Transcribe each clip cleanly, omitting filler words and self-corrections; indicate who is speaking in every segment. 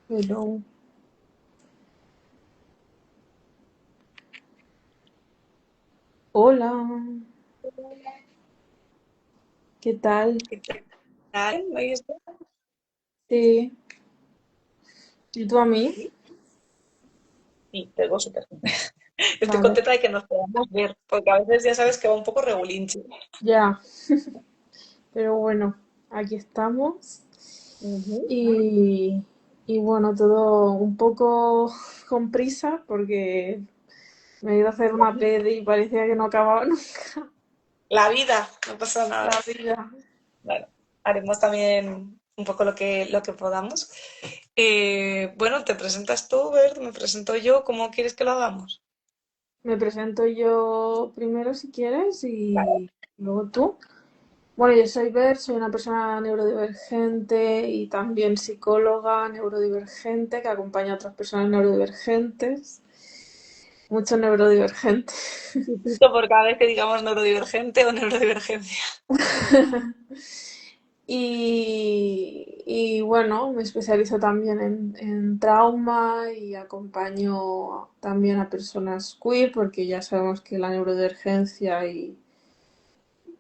Speaker 1: Hello. Hola, ¿qué tal?
Speaker 2: ¿Qué tal? ¿Me oyes bien?
Speaker 1: Sí, ¿y tú a mí?
Speaker 2: Sí, te oigo súper bien. Estoy
Speaker 1: Vale,
Speaker 2: contenta de que nos podamos ver, porque a veces ya sabes que va un poco regulinchi.
Speaker 1: ya, pero bueno, aquí estamos
Speaker 2: Ujú.
Speaker 1: y, y bueno, todo un poco con prisa porque me he ido a hacer una pedi y parecía que no acababa nunca
Speaker 2: La vida, no pasa nada.
Speaker 1: la vida.
Speaker 2: Bueno, haremos también un poco lo que podamos. Bueno, te presentas tú, Bert, me presento yo. ¿Cómo quieres que lo hagamos?
Speaker 1: Me presento yo primero si quieres
Speaker 2: Vale.
Speaker 1: y luego tú. Bueno, yo soy Ver, soy una persona neurodivergente y también psicóloga neurodivergente que acompaña a otras personas neurodivergentes. Mucho neurodivergente.
Speaker 2: Y punto por cada vez que digamos neurodivergente o neurodivergencia.
Speaker 1: Y bueno, me especializo también en trauma y acompaño también a personas queer porque ya sabemos que la neurodivergencia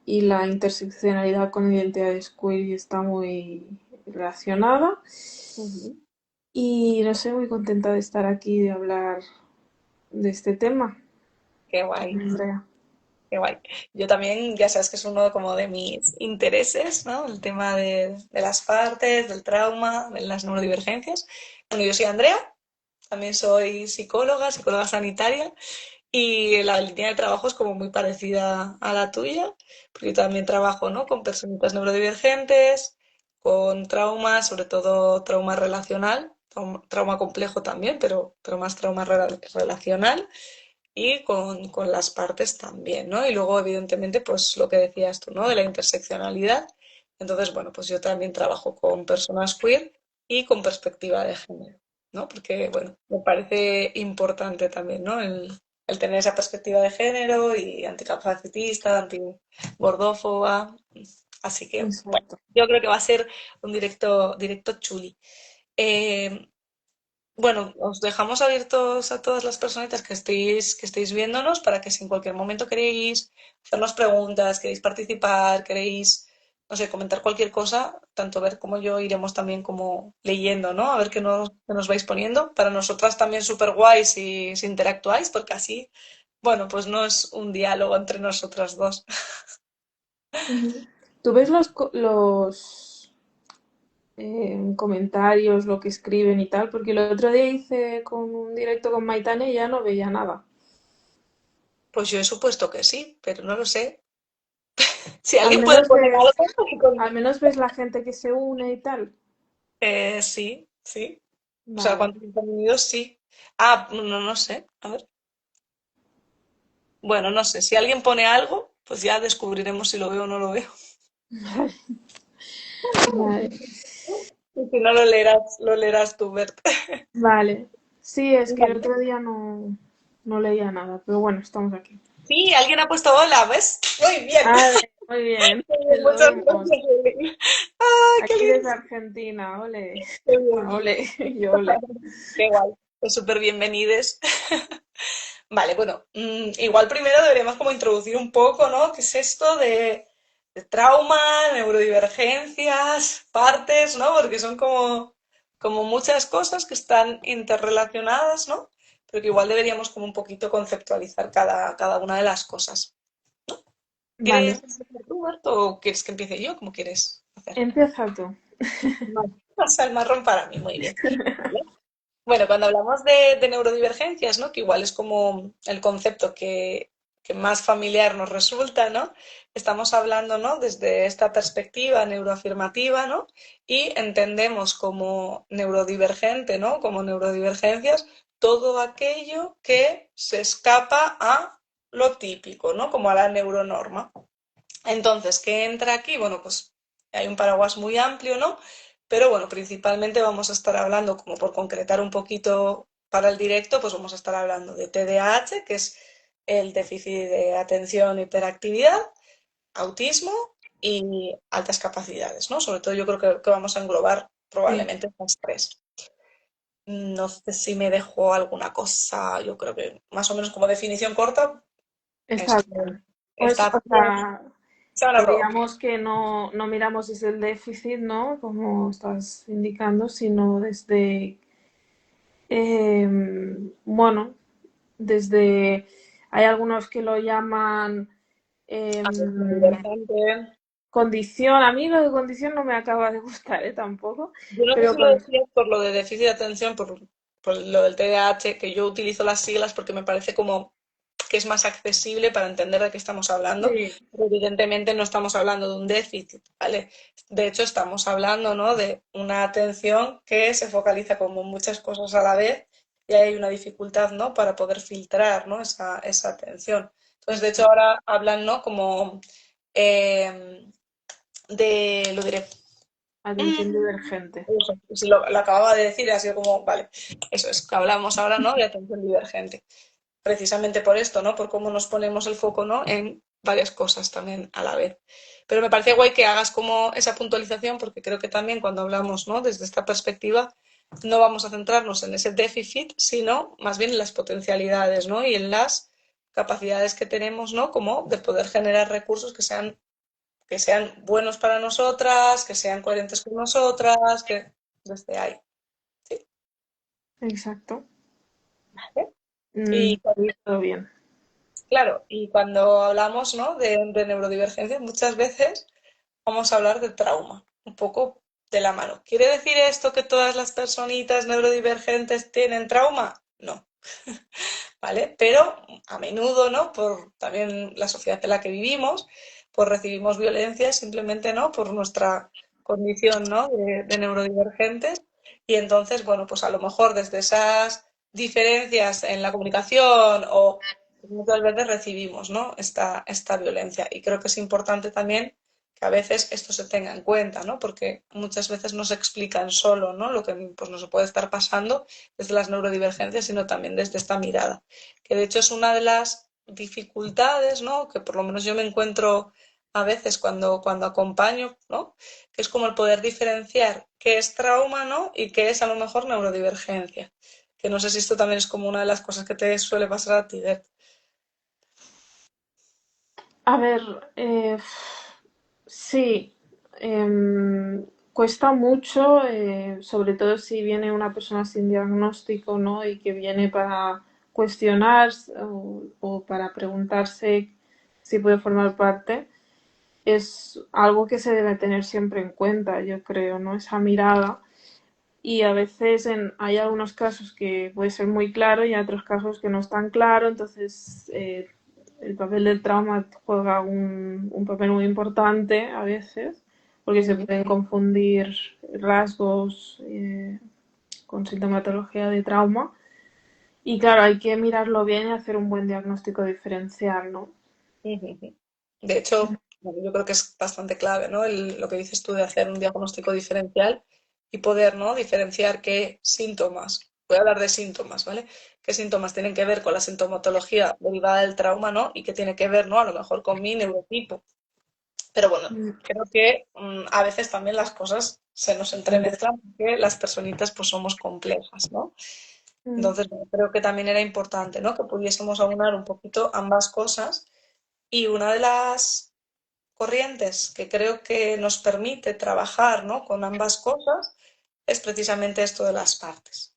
Speaker 1: y la interseccionalidad con identidades queer está muy relacionada.
Speaker 2: Ujú.
Speaker 1: Y no sé, muy contenta de estar aquí y de hablar de este tema
Speaker 2: Qué
Speaker 1: con
Speaker 2: guay.
Speaker 1: Andrea.
Speaker 2: Qué guay. Yo también, ya sabes que es uno como de mis intereses, ¿no? El tema de las partes, del trauma, de las neurodivergencias. Bueno, yo soy Andrea, también soy psicóloga, psicóloga sanitaria, y la línea de trabajo es como muy parecida a la tuya, porque yo también trabajo, ¿no? Con personitas neurodivergentes, con trauma, sobre todo trauma relacional, trauma complejo también, pero más trauma relacional y con las partes también, ¿no? Y luego, evidentemente, pues lo que decías tú, ¿no? De la interseccionalidad. Entonces, bueno, pues yo también trabajo con personas queer y con perspectiva de género, ¿no? Porque, bueno, me parece importante también, ¿no? El tener esa perspectiva de género y anticapacitista, antigordófoba. Así que, bueno,
Speaker 1: Exacto.
Speaker 2: yo creo que va a ser un directo chuli. Eh, bueno, os dejamos abiertos a todas las personitas que estéis viéndonos para que si en cualquier momento queréis hacernos preguntas, queréis participar, queréis, no sé, comentar cualquier cosa, tanto Ver como yo iremos también como leyendo, ¿no? A ver qué nos vais poniendo. Para nosotras también súper guay si interactuáis, porque así, bueno, pues no es un diálogo entre nosotras dos.
Speaker 1: Ujú. ¿Tú ves los comentarios, lo que escriben y tal? Porque el otro día hice con un directo con Maitane y ya no veía nada.
Speaker 2: Pues yo he supuesto que sí, pero no lo sé. Si
Speaker 1: Al
Speaker 2: alguien puede
Speaker 1: menos
Speaker 2: poner
Speaker 1: ves,
Speaker 2: algo,
Speaker 1: al menos ves la gente que se une y tal.
Speaker 2: sí, sí. O sea,
Speaker 1: Vale.
Speaker 2: ¿cuántos contenidos? Sí. Ah, no sé. A ver. Bueno, no sé. Si alguien pone algo, pues ya descubriremos si lo veo o no lo veo.
Speaker 1: Vale.
Speaker 2: Y si no lo leerás tú, Bert.
Speaker 1: Vale. Sí, es que el
Speaker 2: Vale.
Speaker 1: otro día no leía nada, pero bueno, estamos aquí.
Speaker 2: Sí, alguien ha puesto hola, ¿ves? Muy bien.
Speaker 1: Vale, muy bien.
Speaker 2: Muy bien,
Speaker 1: Lo
Speaker 2: muchas
Speaker 1: vemos.
Speaker 2: gracias. ¡Ah, qué
Speaker 1: Aquí desde
Speaker 2: lindo!
Speaker 1: Argentina, ole.
Speaker 2: Qué bien.
Speaker 1: Ole, y ole.
Speaker 2: Qué guay. Pues súper bienvenides. Vale, bueno, igual primero deberíamos como introducir un poco, ¿no? ¿Qué es esto de trauma, neurodivergencias, partes, ¿no? Porque son como muchas cosas que están interrelacionadas, ¿no? Pero que igual deberíamos como un poquito conceptualizar cada una de las cosas.
Speaker 1: Vale,
Speaker 2: ¿Quieres empezar tú, Bart, o quieres que empiece yo? ¿Cómo quieres hacer?
Speaker 1: empieza tú.
Speaker 2: Vale. Pasa el marrón para mí, muy bien. Vale. Bueno, cuando hablamos de neurodivergencias, ¿no? Que igual es como el concepto que más familiar nos resulta, ¿no? Estamos hablando, ¿no? Desde esta perspectiva neuroafirmativa, ¿no? Y entendemos como neurodivergente, ¿no? Como neurodivergencias, todo aquello que se escapa a lo típico, ¿no? Como a la neuronorma. Entonces, ¿qué entra aquí? Bueno, pues hay un paraguas muy amplio, ¿no? Pero bueno, principalmente vamos a estar hablando, como por concretar un poquito para el directo, pues vamos a estar hablando de TDAH, que es el déficit de atención e hiperactividad, autismo y altas capacidades, ¿no? Sobre todo yo creo que vamos a englobar
Speaker 1: Sí.
Speaker 2: probablemente estas tres. No sé si me dejó alguna cosa, yo creo que más o menos como definición corta,
Speaker 1: Está
Speaker 2: esto.
Speaker 1: bien. Pues,
Speaker 2: Está
Speaker 1: o
Speaker 2: bien,
Speaker 1: sea,
Speaker 2: se van a probar.
Speaker 1: digamos que no miramos desde el déficit, ¿no? Como estás indicando, sino desde, bueno, desde, hay algunos que lo llaman
Speaker 2: Divergente.
Speaker 1: condición. A mí lo de condición no me acaba de gustar, tampoco,
Speaker 2: Yo no sé
Speaker 1: pero
Speaker 2: si lo decías por lo de déficit de atención, por lo del TDAH, que yo utilizo las siglas porque me parece como que es más accesible para entender de qué estamos hablando,
Speaker 1: sí,
Speaker 2: pero evidentemente no estamos hablando de un déficit, ¿vale? De hecho, estamos hablando, ¿no?, de una atención que se focaliza como en muchas cosas a la vez y hay una dificultad, ¿no?, para poder filtrar, ¿no?, esa atención. Entonces, de hecho,
Speaker 1: exacto.
Speaker 2: ahora hablan, ¿no?, como lo diré.
Speaker 1: Atención divergente.
Speaker 2: Eso, si lo acababa de decir, ha sido como, vale, eso es, que hablamos ahora, ¿no?, de atención divergente. Precisamente por esto, ¿no? Por cómo nos ponemos el foco, ¿no?, en varias cosas también a la vez. Pero me parece guay que hagas como esa puntualización, porque creo que también cuando hablamos, ¿no?, desde esta perspectiva, no vamos a centrarnos en ese déficit, sino más bien en las potencialidades, ¿no?, y en las capacidades que tenemos, ¿no?, como de poder generar recursos que sean buenos para nosotras, que sean coherentes con nosotras, que desde ahí. Sí.
Speaker 1: Exacto.
Speaker 2: ¿Vale? Y
Speaker 1: Sí, todo bien.
Speaker 2: claro, y cuando hablamos, ¿no?, de neurodivergencia, muchas veces vamos a hablar de trauma, un poco de la mano. ¿Quiere decir esto que todas las personitas neurodivergentes tienen trauma? No, ¿vale? Pero a menudo, ¿no?, por también la sociedad en la que vivimos, pues recibimos violencia simplemente, ¿no?, por nuestra condición, ¿no?, de neurodivergentes. Y entonces, bueno, pues a lo mejor desde esas diferencias en la comunicación o muchas veces recibimos, ¿no?, esta violencia. Y creo que es importante también que a veces esto se tenga en cuenta, ¿no? Porque muchas veces no se explican solo, ¿no?, lo que pues, nos puede estar pasando desde las neurodivergencias, sino también desde esta mirada, que de hecho es una de las dificultades, ¿no?, que por lo menos yo me encuentro a veces cuando acompaño, ¿no?, que es como el poder diferenciar qué es trauma, ¿no?, y qué es a lo mejor neurodivergencia, que no sé si esto también es como una de las cosas que te suele pasar a ti, Beth.
Speaker 1: A ver, sí, cuesta mucho, sobre todo si viene una persona sin diagnóstico, ¿no? Y que viene para cuestionar o para preguntarse si puede formar parte. Es algo que se debe tener siempre en cuenta, yo creo, ¿no? Esa mirada. Y a veces hay algunos casos que puede ser muy claro y hay otros casos que no es tan claro, entonces el papel del trauma juega un papel muy importante a veces, porque se pueden confundir rasgos con sintomatología de trauma. Y claro, hay que mirarlo bien y hacer un buen diagnóstico diferencial, ¿no?
Speaker 2: De hecho, bueno, yo creo que es bastante clave, ¿no? Lo que dices tú de hacer un diagnóstico diferencial y poder, ¿no?, diferenciar qué síntomas, voy a hablar de síntomas, ¿vale? Qué síntomas tienen que ver con la sintomatología derivada del trauma, ¿no? Y qué tiene que ver, ¿no?, a lo mejor con mi neurotipo. Pero bueno,
Speaker 1: Mm,
Speaker 2: creo que a veces también las cosas se nos entremezclan porque las personitas pues somos complejas, ¿no?
Speaker 1: mm.
Speaker 2: Entonces, bueno, creo que también era importante, ¿no?, que pudiésemos aunar un poquito ambas cosas y una de las corrientes que creo que nos permite trabajar, ¿no?, con ambas cosas es precisamente esto de las partes.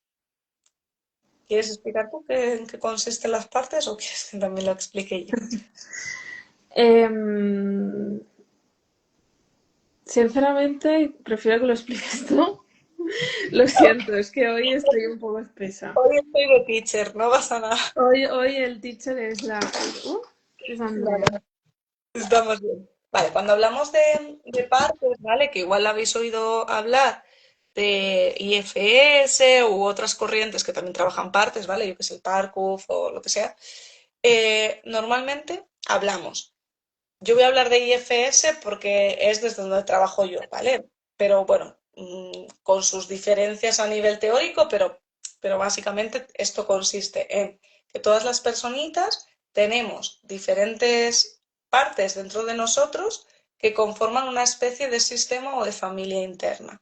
Speaker 2: ¿Quieres explicar tú en qué consisten las partes o quieres que también lo explique yo?
Speaker 1: Em, Sinceramente, prefiero que lo expliques tú. Lo siento, es que hoy estoy un poco espesa.
Speaker 2: Hoy estoy de teacher, no pasa nada.
Speaker 1: Hoy el teacher es Andrea.
Speaker 2: Vale, estamos bien. Vale, cuando hablamos de partes, ¿vale? Que igual habéis oído hablar de IFS u otras corrientes que también trabajan partes, ¿vale? Yo que sé, el Parkour o lo que sea. Normalmente hablamos. Yo voy a hablar de IFS porque es desde donde trabajo yo, ¿vale? Pero bueno, con sus diferencias a nivel teórico, pero básicamente esto consiste en que todas las personitas tenemos diferentes partes dentro de nosotros que conforman una especie de sistema o de familia interna.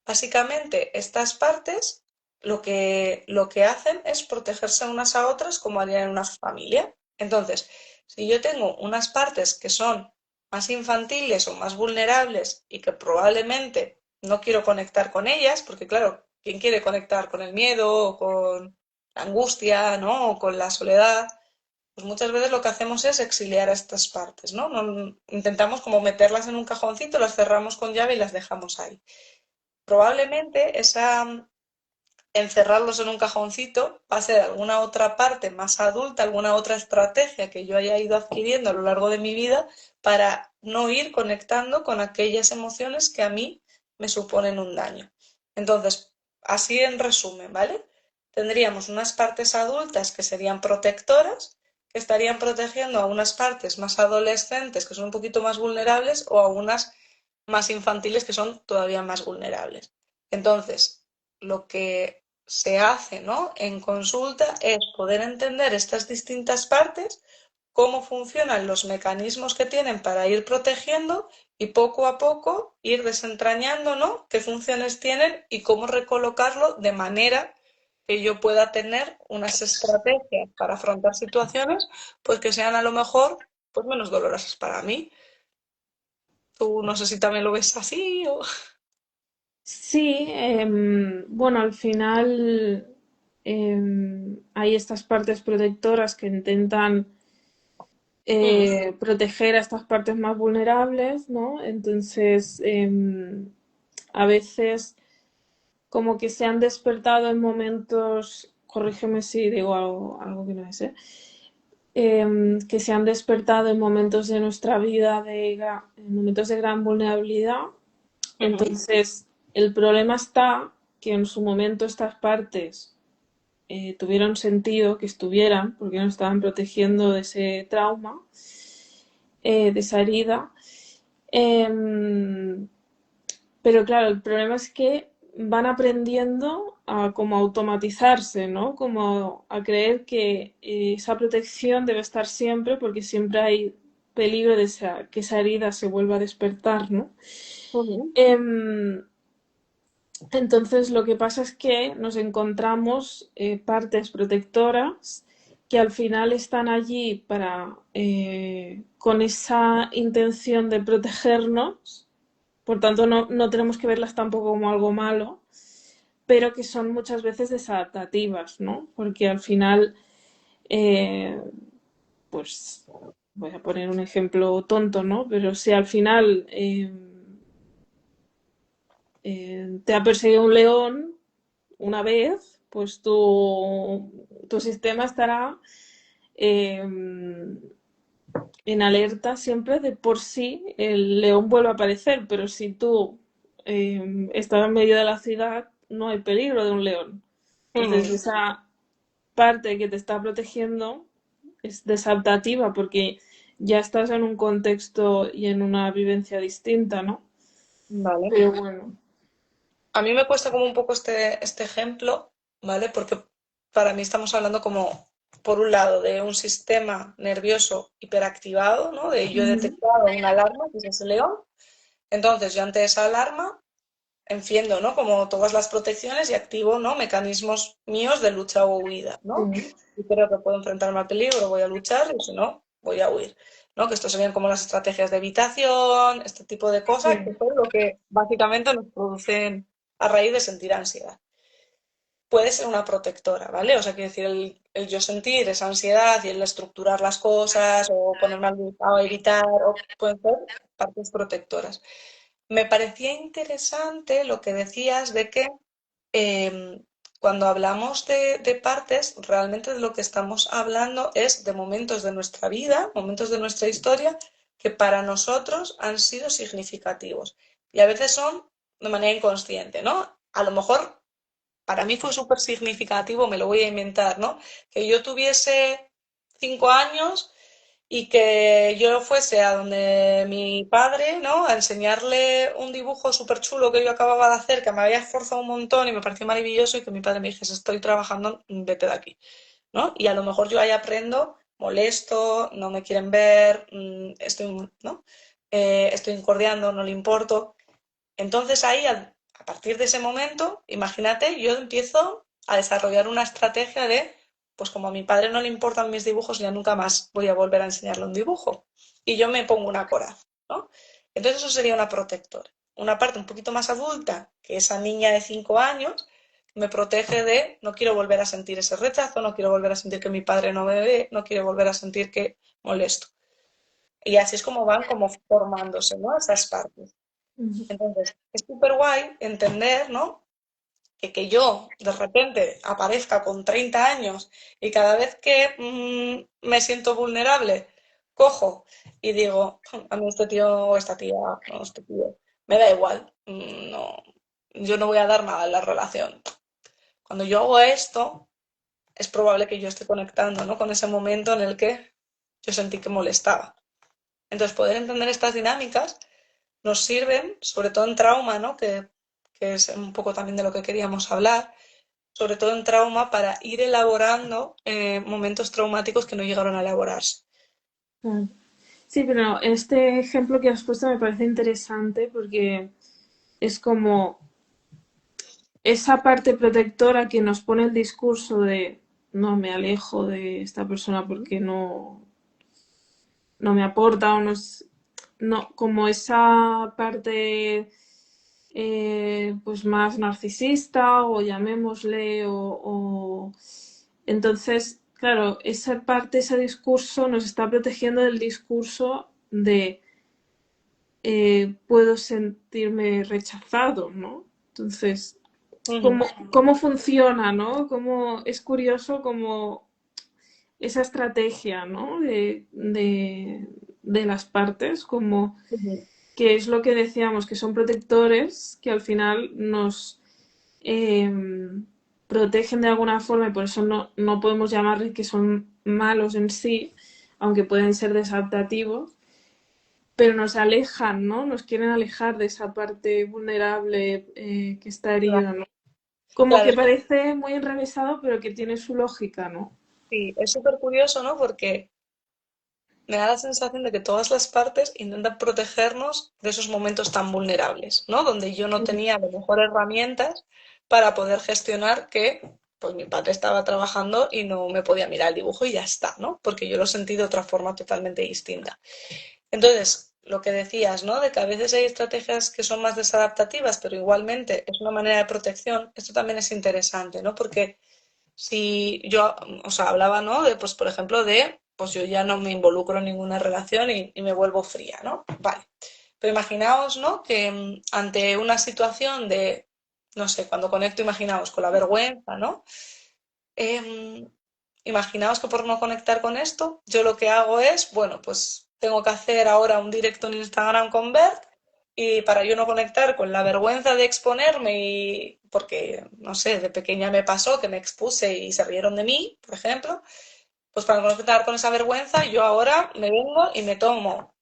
Speaker 2: Básicamente, estas partes lo que hacen es protegerse unas a otras como harían en una familia. Entonces, si yo tengo unas partes que son más infantiles o más vulnerables y que probablemente no quiero conectar con ellas, porque claro, ¿quién quiere conectar con el miedo o con la angustia, ¿no? O con la soledad? Pues muchas veces lo que hacemos es exiliar a estas partes, ¿no? Intentamos como meterlas en un cajoncito, las cerramos con llave y las dejamos ahí. Probablemente encerrarlos en un cajoncito pase de alguna otra parte más adulta, alguna otra estrategia que yo haya ido adquiriendo a lo largo de mi vida para no ir conectando con aquellas emociones que a mí me suponen un daño. Entonces, así en resumen, ¿vale? Tendríamos unas partes adultas que serían protectoras, que estarían protegiendo a unas partes más adolescentes que son un poquito más vulnerables o a unas más infantiles que son todavía más vulnerables. Entonces, lo que se hace, ¿no? En consulta es poder entender estas distintas partes, cómo funcionan los mecanismos que tienen para ir protegiendo y poco a poco ir desentrañando, ¿no? Qué funciones tienen y cómo recolocarlo de manera que yo pueda tener unas estrategias para afrontar situaciones, pues que sean a lo mejor pues menos dolorosas para mí. Tú no sé si también lo ves así o...
Speaker 1: Sí, bueno, al final hay estas partes protectoras que intentan
Speaker 2: Mm,
Speaker 1: proteger a estas partes más vulnerables, ¿no? Entonces, a veces como que se han despertado en momentos, corrígeme si digo algo que no es, ¿eh? Que se han despertado en momentos de nuestra vida, en momentos de gran vulnerabilidad.
Speaker 2: ujú,
Speaker 1: Entonces, el problema está que en su momento estas partes tuvieron sentido que estuvieran, porque nos estaban protegiendo de ese trauma, de esa herida. Eh, pero claro, el problema es que van aprendiendo a como automatizarse, ¿no? Como a creer que esa protección debe estar siempre porque siempre hay peligro de que esa herida se vuelva a despertar, ¿no?
Speaker 2: ujú.
Speaker 1: Em, entonces lo que pasa es que nos encontramos partes protectoras que al final están allí con esa intención de protegernos, por tanto no tenemos que verlas tampoco como algo malo, pero que son muchas veces desadaptativas, ¿no? Porque al final, eh, pues voy a poner un ejemplo tonto, ¿no? Pero si al final te ha perseguido un león una vez, pues tu sistema estará eh, en alerta siempre de por si el león vuelve a aparecer, pero si tú estás en medio de la ciudad, no hay peligro de un león. Entonces,
Speaker 2: Ujú.
Speaker 1: esa parte que te está protegiendo es desadaptativa porque ya estás en un contexto y en una vivencia distinta, ¿no?
Speaker 2: Vale.
Speaker 1: Pero bueno.
Speaker 2: A mí me cuesta como un poco este ejemplo, ¿vale? Porque para mí estamos hablando como, por un lado, de un sistema nervioso hiperactivado, ¿no? De yo he
Speaker 1: Ujú.
Speaker 2: detectado una alarma, que es ese león. Entonces, yo ante esa alarma enciendo, ¿no? Como todas las protecciones y activo, ¿no? Mecanismos míos de lucha o huida, ¿no?
Speaker 1: Sí.
Speaker 2: Y creo que puedo enfrentarme al peligro, voy a luchar y si no, voy a huir, ¿no? Que esto serían como las estrategias de evitación, este tipo de cosas, que
Speaker 1: Sí.
Speaker 2: son lo que básicamente nos producen a raíz de sentir ansiedad. Puede ser una protectora, ¿vale? O sea, quiero decir, el yo sentir esa ansiedad y el estructurar las cosas o ponerme a evitar, o pueden ser partes protectoras. Me parecía interesante lo que decías de que eh, cuando hablamos de partes, realmente de lo que estamos hablando es de momentos de nuestra vida, momentos de nuestra historia, que para nosotros han sido significativos. Y a veces son de manera inconsciente, ¿no? A lo mejor para mí fue súper significativo, me lo voy a inventar, ¿no? Que yo tuviese 5 años y que yo fuese a donde mi padre, ¿no? A enseñarle un dibujo súper chulo que yo acababa de hacer, que me había esforzado un montón y me pareció maravilloso y que mi padre me dijese, estoy trabajando, vete de aquí, ¿no? Y a lo mejor yo ahí aprendo, molesto, no me quieren ver, estoy, ¿no? Estoy incordiando, no le importo. Entonces ahí, a partir de ese momento, imagínate, yo empiezo a desarrollar una estrategia de, pues como a mi padre no le importan mis dibujos, ya nunca más voy a volver a enseñarle un dibujo. Y yo me pongo una coraza, ¿no? Entonces eso sería una protectora. Una parte un poquito más adulta, que esa niña de 5 años, me protege de no quiero volver a sentir ese rechazo, no quiero volver a sentir que mi padre no me ve, no quiero volver a sentir que molesto. Y así es como van como formándose, ¿no? Esas partes.
Speaker 1: Ujú.
Speaker 2: Entonces, es súper guay entender, ¿no? Que yo de repente aparezca con 30 años y cada vez que me siento vulnerable, cojo y digo, a mí este tío o esta tía, no, este tío, me da igual, no, yo no voy a dar nada en la relación. Cuando yo hago esto, es probable que yo esté conectando, ¿no? Con ese momento en el que yo sentí que molestaba. Entonces, poder entender estas dinámicas nos sirven, sobre todo en trauma, ¿no? Que es un poco también de lo que queríamos hablar, sobre todo en trauma, para ir elaborando momentos traumáticos que no llegaron a elaborarse.
Speaker 1: Claro. Sí, pero este ejemplo que has puesto me parece interesante porque es como esa parte protectora que nos pone el discurso de no me alejo de esta persona porque no me aporta o no es, no, como esa parte pues más narcisista o llamémosle entonces, claro, esa parte, ese discurso nos está protegiendo del discurso de puedo sentirme rechazado, ¿no? Entonces,
Speaker 2: Ujú,
Speaker 1: ¿cómo funciona, ¿no? Cómo, es curioso como esa estrategia, ¿no? De las partes, como
Speaker 2: ujú.
Speaker 1: que es lo que decíamos, que son protectores que al final nos eh, protegen de alguna forma y por eso no podemos llamarles que son malos en sí, aunque pueden ser desadaptativos, pero nos alejan, ¿no? Nos quieren alejar de esa parte vulnerable que está herida,
Speaker 2: Claro,
Speaker 1: ¿no? Como
Speaker 2: claro,
Speaker 1: que parece muy enrevesado, pero que tiene su lógica, ¿no?
Speaker 2: sí, es súper curioso, ¿no? Porque me da la sensación de que todas las partes intentan protegernos de esos momentos tan vulnerables, ¿no? Donde yo no tenía a lo mejor herramientas para poder gestionar que pues mi padre estaba trabajando y no me podía mirar el dibujo y ya está, ¿no? Porque yo lo sentí de otra forma totalmente distinta. Entonces, lo que decías, ¿no? De que a veces hay estrategias que son más desadaptativas, pero igualmente es una manera de protección, esto también es interesante, ¿no? Porque si yo, o sea, hablaba, ¿no? De, pues, por ejemplo, de, pues yo ya no me involucro en ninguna relación y me vuelvo fría, ¿no? Vale. Pero imaginaos, ¿no? Que ante una situación de, no sé, cuando conecto, imaginaos con la vergüenza, ¿no? Em, Imaginaos que por no conectar con esto, yo lo que hago es, bueno, pues tengo que hacer ahora un directo en Instagram con Bert y para yo no conectar con la vergüenza de exponerme y porque, no sé, de pequeña me pasó que me expuse y se rieron de mí, por ejemplo, pues para no conectar con esa vergüenza, yo ahora me vengo y me tomo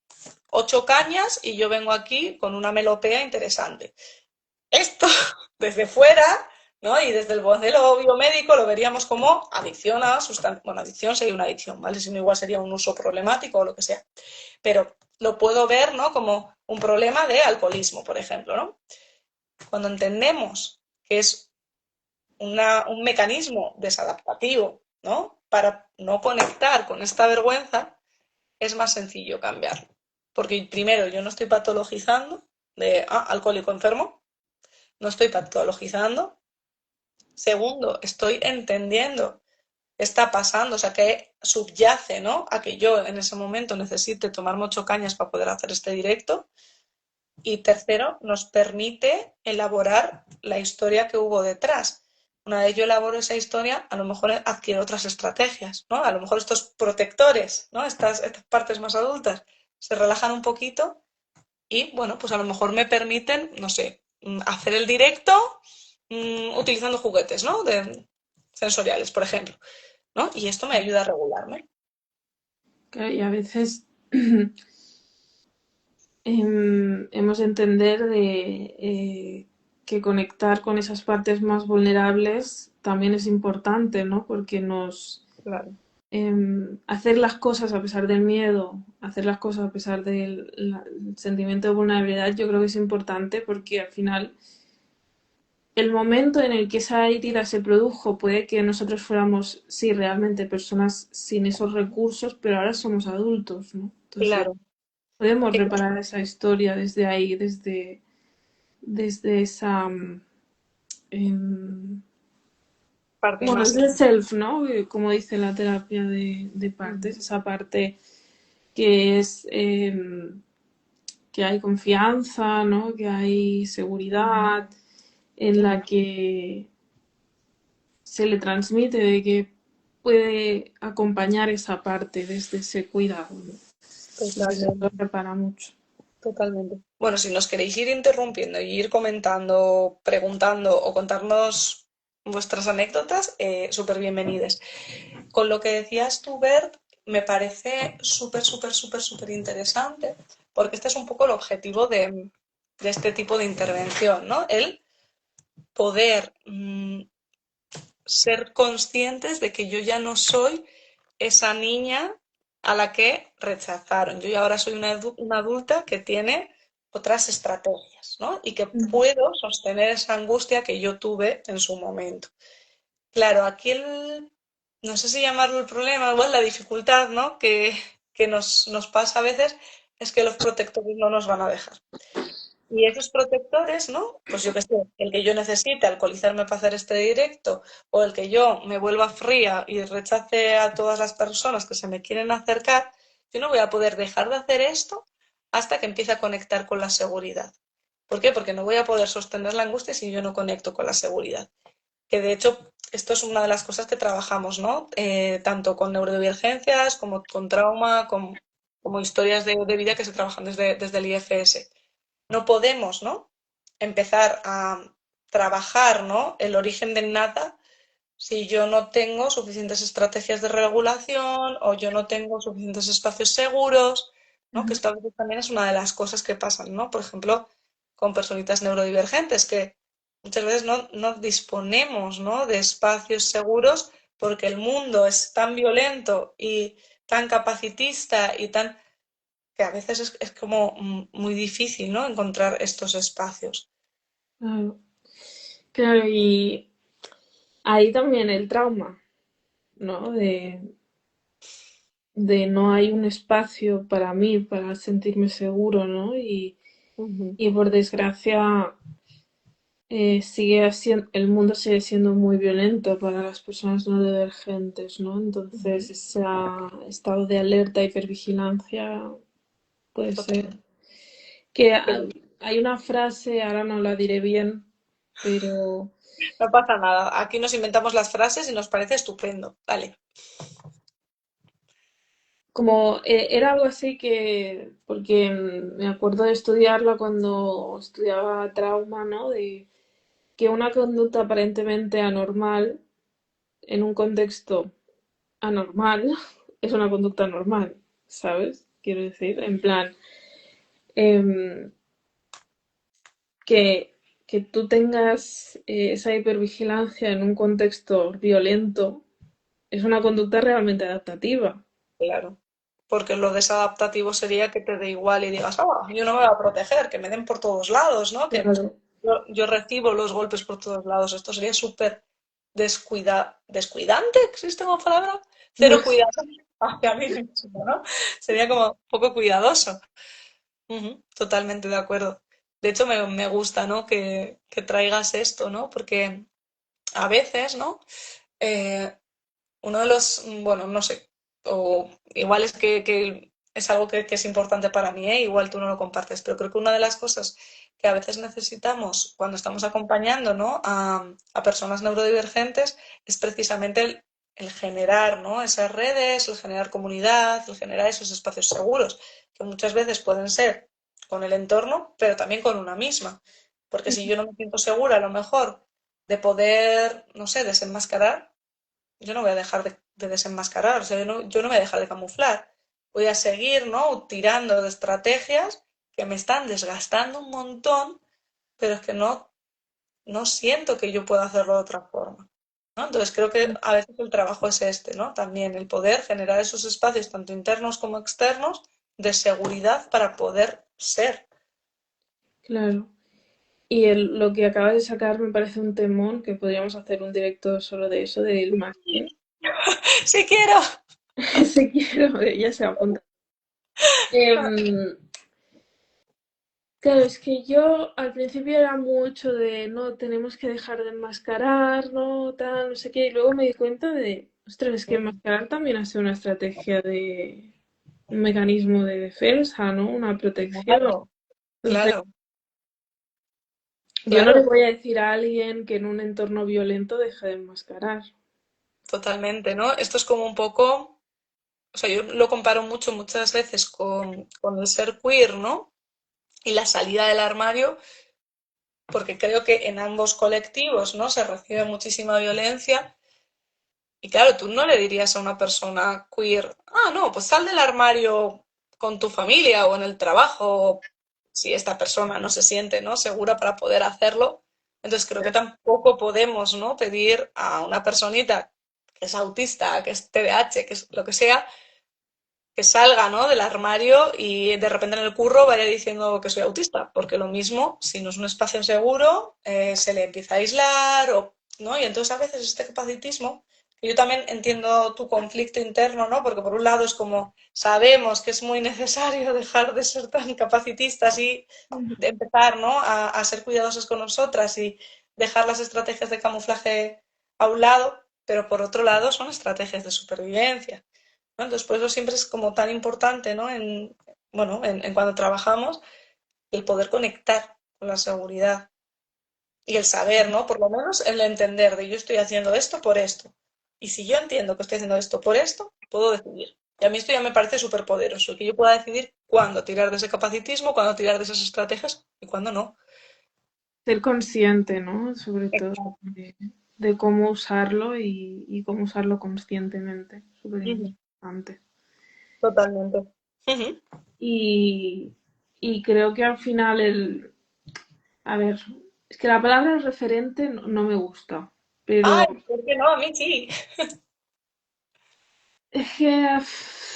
Speaker 2: 8 cañas y yo vengo aquí con una melopea interesante. Esto desde fuera, ¿no? Y desde el modelo biomédico lo veríamos como adicción a sustancias. Bueno, adicción sería una adicción, ¿vale? Si no, igual sería un uso problemático o lo que sea. Pero lo puedo ver, ¿no? Como un problema de alcoholismo, por ejemplo, ¿no? Cuando entendemos que es un mecanismo desadaptativo, ¿no? Para no conectar con esta vergüenza, es más sencillo cambiarlo. Porque primero, yo no estoy patologizando de alcohólico enfermo, no estoy patologizando. Segundo, estoy entendiendo qué está pasando, o sea, que subyace, ¿no? A que yo en ese momento necesite tomar mucho cañas para poder hacer este directo. Y tercero, nos permite elaborar la historia que hubo detrás. Una vez yo elaboro esa historia, a lo mejor adquiero otras estrategias, ¿no? A lo mejor estos protectores, ¿no? Estas partes más adultas se relajan un poquito y, bueno, pues a lo mejor me permiten, no sé, hacer el directo utilizando juguetes, ¿no? Sensoriales, por ejemplo, ¿no? Y esto me ayuda a regularme.
Speaker 1: Claro, y a veces hemos de entender que conectar con esas partes más vulnerables también es importante, ¿no? Porque nos
Speaker 2: Claro.
Speaker 1: hacer las cosas a pesar del miedo, hacer las cosas a pesar del sentimiento de vulnerabilidad, yo creo que es importante porque al final el momento en el que esa herida se produjo puede que nosotros fuéramos, sí, realmente personas sin esos recursos, pero ahora somos adultos, ¿no? Entonces,
Speaker 2: Claro,
Speaker 1: podemos
Speaker 2: que
Speaker 1: reparar esa historia desde ahí, desde esa, em,
Speaker 2: parte
Speaker 1: bueno,
Speaker 2: más.
Speaker 1: es el self, ¿no? Como dice la terapia de partes,
Speaker 2: Ujú,
Speaker 1: esa parte que es que hay confianza, ¿no? Que hay seguridad, en la que se le transmite de que puede acompañar esa parte desde ese cuidado, ¿no? Entonces eso
Speaker 2: totalmente.
Speaker 1: repara mucho.
Speaker 2: Totalmente. Bueno, si nos queréis ir interrumpiendo y ir comentando, preguntando o contarnos vuestras anécdotas, súper bienvenidas. Con lo que decías tú, Bert, me parece súper, súper, súper, súper interesante, porque este es un poco el objetivo de este tipo de intervención, ¿no? El poder ser conscientes de que yo ya no soy esa niña a la que rechazaron. Yo ya ahora soy una adulta que tiene otras estrategias, ¿no? Y que puedo sostener esa angustia que yo tuve en su momento. Claro, aquí no sé si llamarlo el problema, igual la dificultad, ¿no? Que nos pasa a veces es que los protectores no nos van a dejar. Y esos protectores, ¿no? Pues yo qué sé, el que yo necesite alcoholizarme para hacer este directo, o el que yo me vuelva fría y rechace a todas las personas que se me quieren acercar, yo no voy a poder dejar de hacer esto hasta que empiece a conectar con la seguridad. ¿Por qué? Porque no voy a poder sostener la angustia si yo no conecto con la seguridad. Que de hecho, esto es una de las cosas que trabajamos, ¿no? Tanto con neurodivergencias como con trauma, como historias de vida que se trabajan desde el IFS. No podemos, ¿no? Empezar a trabajar, ¿no? El origen del nada si yo no tengo suficientes estrategias de regulación o yo no tengo suficientes espacios seguros, ¿no? Que
Speaker 1: Ujú.
Speaker 2: esto a veces también es una de las cosas que pasan, ¿no? Por ejemplo, con personitas neurodivergentes, que muchas veces no disponemos, ¿no? De espacios seguros porque el mundo es tan violento y tan capacitista y tan que a veces es como muy difícil, ¿no? Encontrar estos espacios.
Speaker 1: Claro, claro, y ahí también el trauma, ¿no? De no hay un espacio para mí, para sentirme seguro, ¿no?
Speaker 2: Ujú,
Speaker 1: Y por desgracia el mundo sigue siendo muy violento para las personas no divergentes, ¿no?
Speaker 2: ujú.
Speaker 1: Entonces ese estado de alerta, hipervigilancia puede ser.
Speaker 2: Totalmente.
Speaker 1: Que
Speaker 2: Pero
Speaker 1: hay una frase, ahora no la diré bien, pero
Speaker 2: no pasa nada. Aquí nos inventamos las frases y nos parece estupendo. Dale.
Speaker 1: como era algo así que, porque me acuerdo de estudiarla cuando estudiaba trauma, ¿no? De que una conducta aparentemente anormal en un contexto anormal es una conducta normal, ¿sabes? Quiero decir, en plan, em, que, que tú tengas esa hipervigilancia en un contexto violento es una conducta realmente adaptativa.
Speaker 2: Claro. Porque lo desadaptativo sería que te dé igual y digas, ah, yo no me voy a proteger, que me den por todos lados, ¿no? Que
Speaker 1: Claro.
Speaker 2: yo recibo los golpes por todos lados. Esto sería súper descuidante, ¿existe como palabra? Cero cuidado hacia mí mismo, ¿no? Sería como poco cuidadoso. Ujú, totalmente de acuerdo. De hecho, me gusta, ¿no? Que traigas esto, ¿no? Porque a veces, ¿no? Eh, uno de los, bueno, no sé, o igual es que es algo que es importante para mí, ¿eh? Igual tú no lo compartes, pero creo que una de las cosas que a veces necesitamos cuando estamos acompañando, ¿no? a personas neurodivergentes es precisamente el generar, ¿no? Esas redes, el generar comunidad, el generar esos espacios seguros, que muchas veces pueden ser con el entorno, pero también con una misma. Porque si yo no me siento segura, a lo mejor, de poder, no sé, desenmascarar, yo no voy a dejar de desenmascarar, o sea, yo no voy a dejar de camuflar. Voy a seguir, ¿no? Tirando de estrategias que me están desgastando un montón, pero es que no siento que yo pueda hacerlo de otra forma, ¿no? Entonces creo que a veces el trabajo es este, ¿no? También el poder generar esos espacios, tanto internos como externos, de seguridad para poder ser.
Speaker 1: Claro. lo que acabas de sacar me parece un temón, que podríamos hacer un directo solo de eso, del masking.
Speaker 2: Sí quiero.
Speaker 1: Ese quiero, ya se apunta. Em, claro, es que yo al principio era mucho de no, tenemos que dejar de enmascarar, no, tal, no sé qué, y luego me di cuenta de, ostras, es que enmascarar también ha sido una estrategia de un mecanismo de defensa, ¿no? Una protección.
Speaker 2: Claro,
Speaker 1: Entonces,
Speaker 2: claro,
Speaker 1: yo no le
Speaker 2: claro,
Speaker 1: voy a decir a alguien que en un entorno violento deje de enmascarar.
Speaker 2: totalmente, ¿no? Esto es como un poco, o sea, yo lo comparo mucho muchas veces con el ser queer, ¿no? Y la salida del armario, porque creo que en ambos colectivos, ¿no? Se recibe muchísima violencia. Y claro, tú no le dirías a una persona queer, ah, no, pues sal del armario con tu familia o en el trabajo, si esta persona no se siente, ¿no? segura para poder hacerlo. Entonces creo que tampoco podemos, ¿no? pedir a una personita que es autista, que es TDAH, que es lo que sea, que salga, ¿no? del armario y de repente en el curro vaya diciendo que soy autista, porque lo mismo, si no es un espacio seguro, se le empieza a aislar, o, ¿no? Y entonces a veces este capacitismo, y yo también entiendo tu conflicto interno, ¿no? Porque por un lado es como sabemos que es muy necesario dejar de ser tan capacitistas y de empezar, ¿no? a ser cuidadosos con nosotras y dejar las estrategias de camuflaje a un lado, pero por otro lado son estrategias de supervivencia, ¿no? Entonces, por eso siempre es como tan importante, ¿no? Bueno, en cuando trabajamos, el poder conectar con la seguridad y el saber, ¿no? Por lo menos el entender de yo estoy haciendo esto por esto. Y si yo entiendo que estoy haciendo esto por esto, puedo decidir. Y a mí esto ya me parece súper poderoso, que yo pueda decidir cuándo tirar de ese capacitismo, cuándo tirar de esas estrategias y cuándo no.
Speaker 1: Ser consciente, ¿no? Sobre todo
Speaker 2: Exacto.
Speaker 1: de cómo usarlo y cómo usarlo conscientemente. Súper
Speaker 2: Ujú.
Speaker 1: importante.
Speaker 2: Totalmente. Ujú.
Speaker 1: Y, y creo que al final a ver, es que la palabra referente no me gusta, pero
Speaker 2: Ay, ¿por qué no? A mí sí.
Speaker 1: es que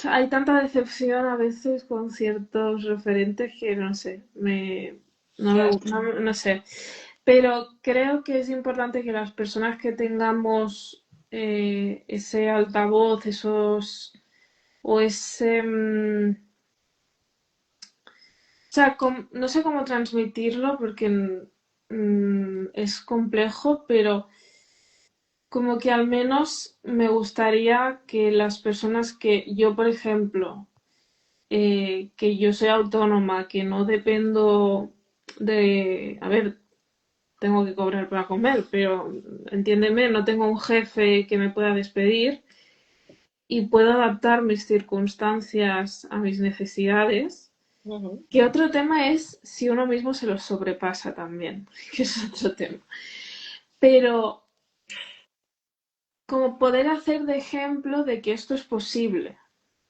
Speaker 1: hay tanta decepción a veces con ciertos referentes que no sé,
Speaker 2: Ya.
Speaker 1: no sé. Pero creo que es importante que las personas que tengamos ese altavoz, o ese, o sea, no sé cómo transmitirlo porque es complejo, pero como que al menos me gustaría que las personas que yo, por ejemplo, que yo soy autónoma, que no dependo de, a ver, tengo que cobrar para comer, pero entiéndeme, no tengo un jefe que me pueda despedir y puedo adaptar mis circunstancias a mis necesidades.
Speaker 2: Ujú.
Speaker 1: Que otro tema es si uno mismo se lo sobrepasa también, que es otro tema. Pero como poder hacer de ejemplo de que esto es posible,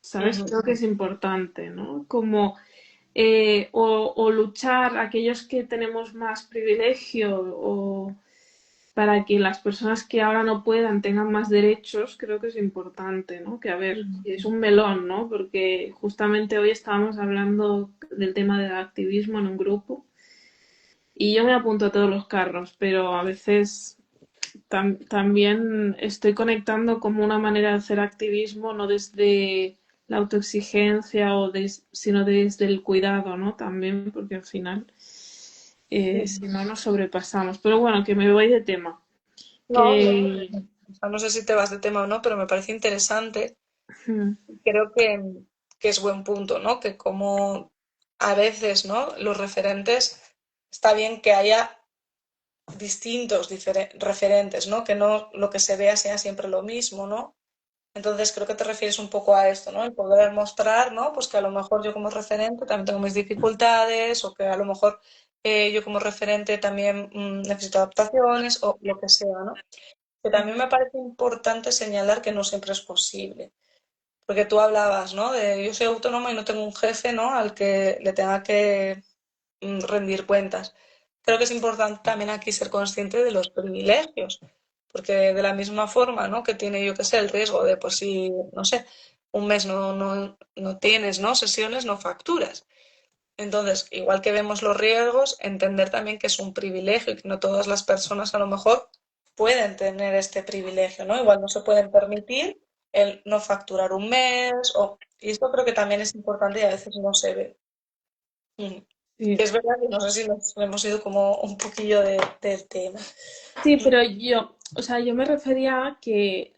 Speaker 1: ¿sabes?
Speaker 2: Ujú.
Speaker 1: Creo que es importante, ¿no? Como o luchar aquellos que tenemos más privilegio o para que las personas que ahora no puedan tengan más derechos, creo que es importante, ¿no? Que a ver, es un melón, ¿no? Porque justamente hoy estábamos hablando del tema del activismo en un grupo y yo me apunto a todos los carros, pero a veces también estoy conectando como una manera de hacer activismo, no desde la autoexigencia sino desde el cuidado, ¿no? También, porque al final,
Speaker 2: Ujú.
Speaker 1: si no, nos sobrepasamos. Pero bueno, que me voy de tema.
Speaker 2: No, no,
Speaker 1: Que
Speaker 2: o sea, no sé si te vas de tema o no, pero me parece interesante.
Speaker 1: hmm,
Speaker 2: Creo que es buen punto, ¿no? Que como a veces, ¿no? Los referentes, está bien que haya distintos referentes, ¿no? Que no lo que se vea sea siempre lo mismo, ¿no? Entonces creo que te refieres un poco a esto, ¿no? El poder mostrar, ¿no? Pues que a lo mejor yo como referente también tengo mis dificultades o que a lo mejor yo como referente también necesito adaptaciones o lo que sea, ¿no? Que también me parece importante señalar que no siempre es posible. Porque tú hablabas, ¿no? De yo soy autónoma y no tengo un jefe, ¿no? Al que le tenga que rendir cuentas. Creo que es importante también aquí ser consciente de los privilegios, porque de la misma forma, ¿no? Que tiene, yo que sé, el riesgo de, pues si, no sé, un mes no tienes, ¿no? Sesiones, no facturas. Entonces, igual que vemos los riesgos, entender también que es un privilegio y que no todas las personas a lo mejor pueden tener este privilegio, ¿no? Igual no se pueden permitir el no facturar un mes, y esto creo que también es importante y a veces no se ve. Mm. Que
Speaker 1: Sí.
Speaker 2: es verdad que no sé si nos hemos ido como un poquillo del tema.
Speaker 1: Sí, pero yo, o sea, yo me refería a que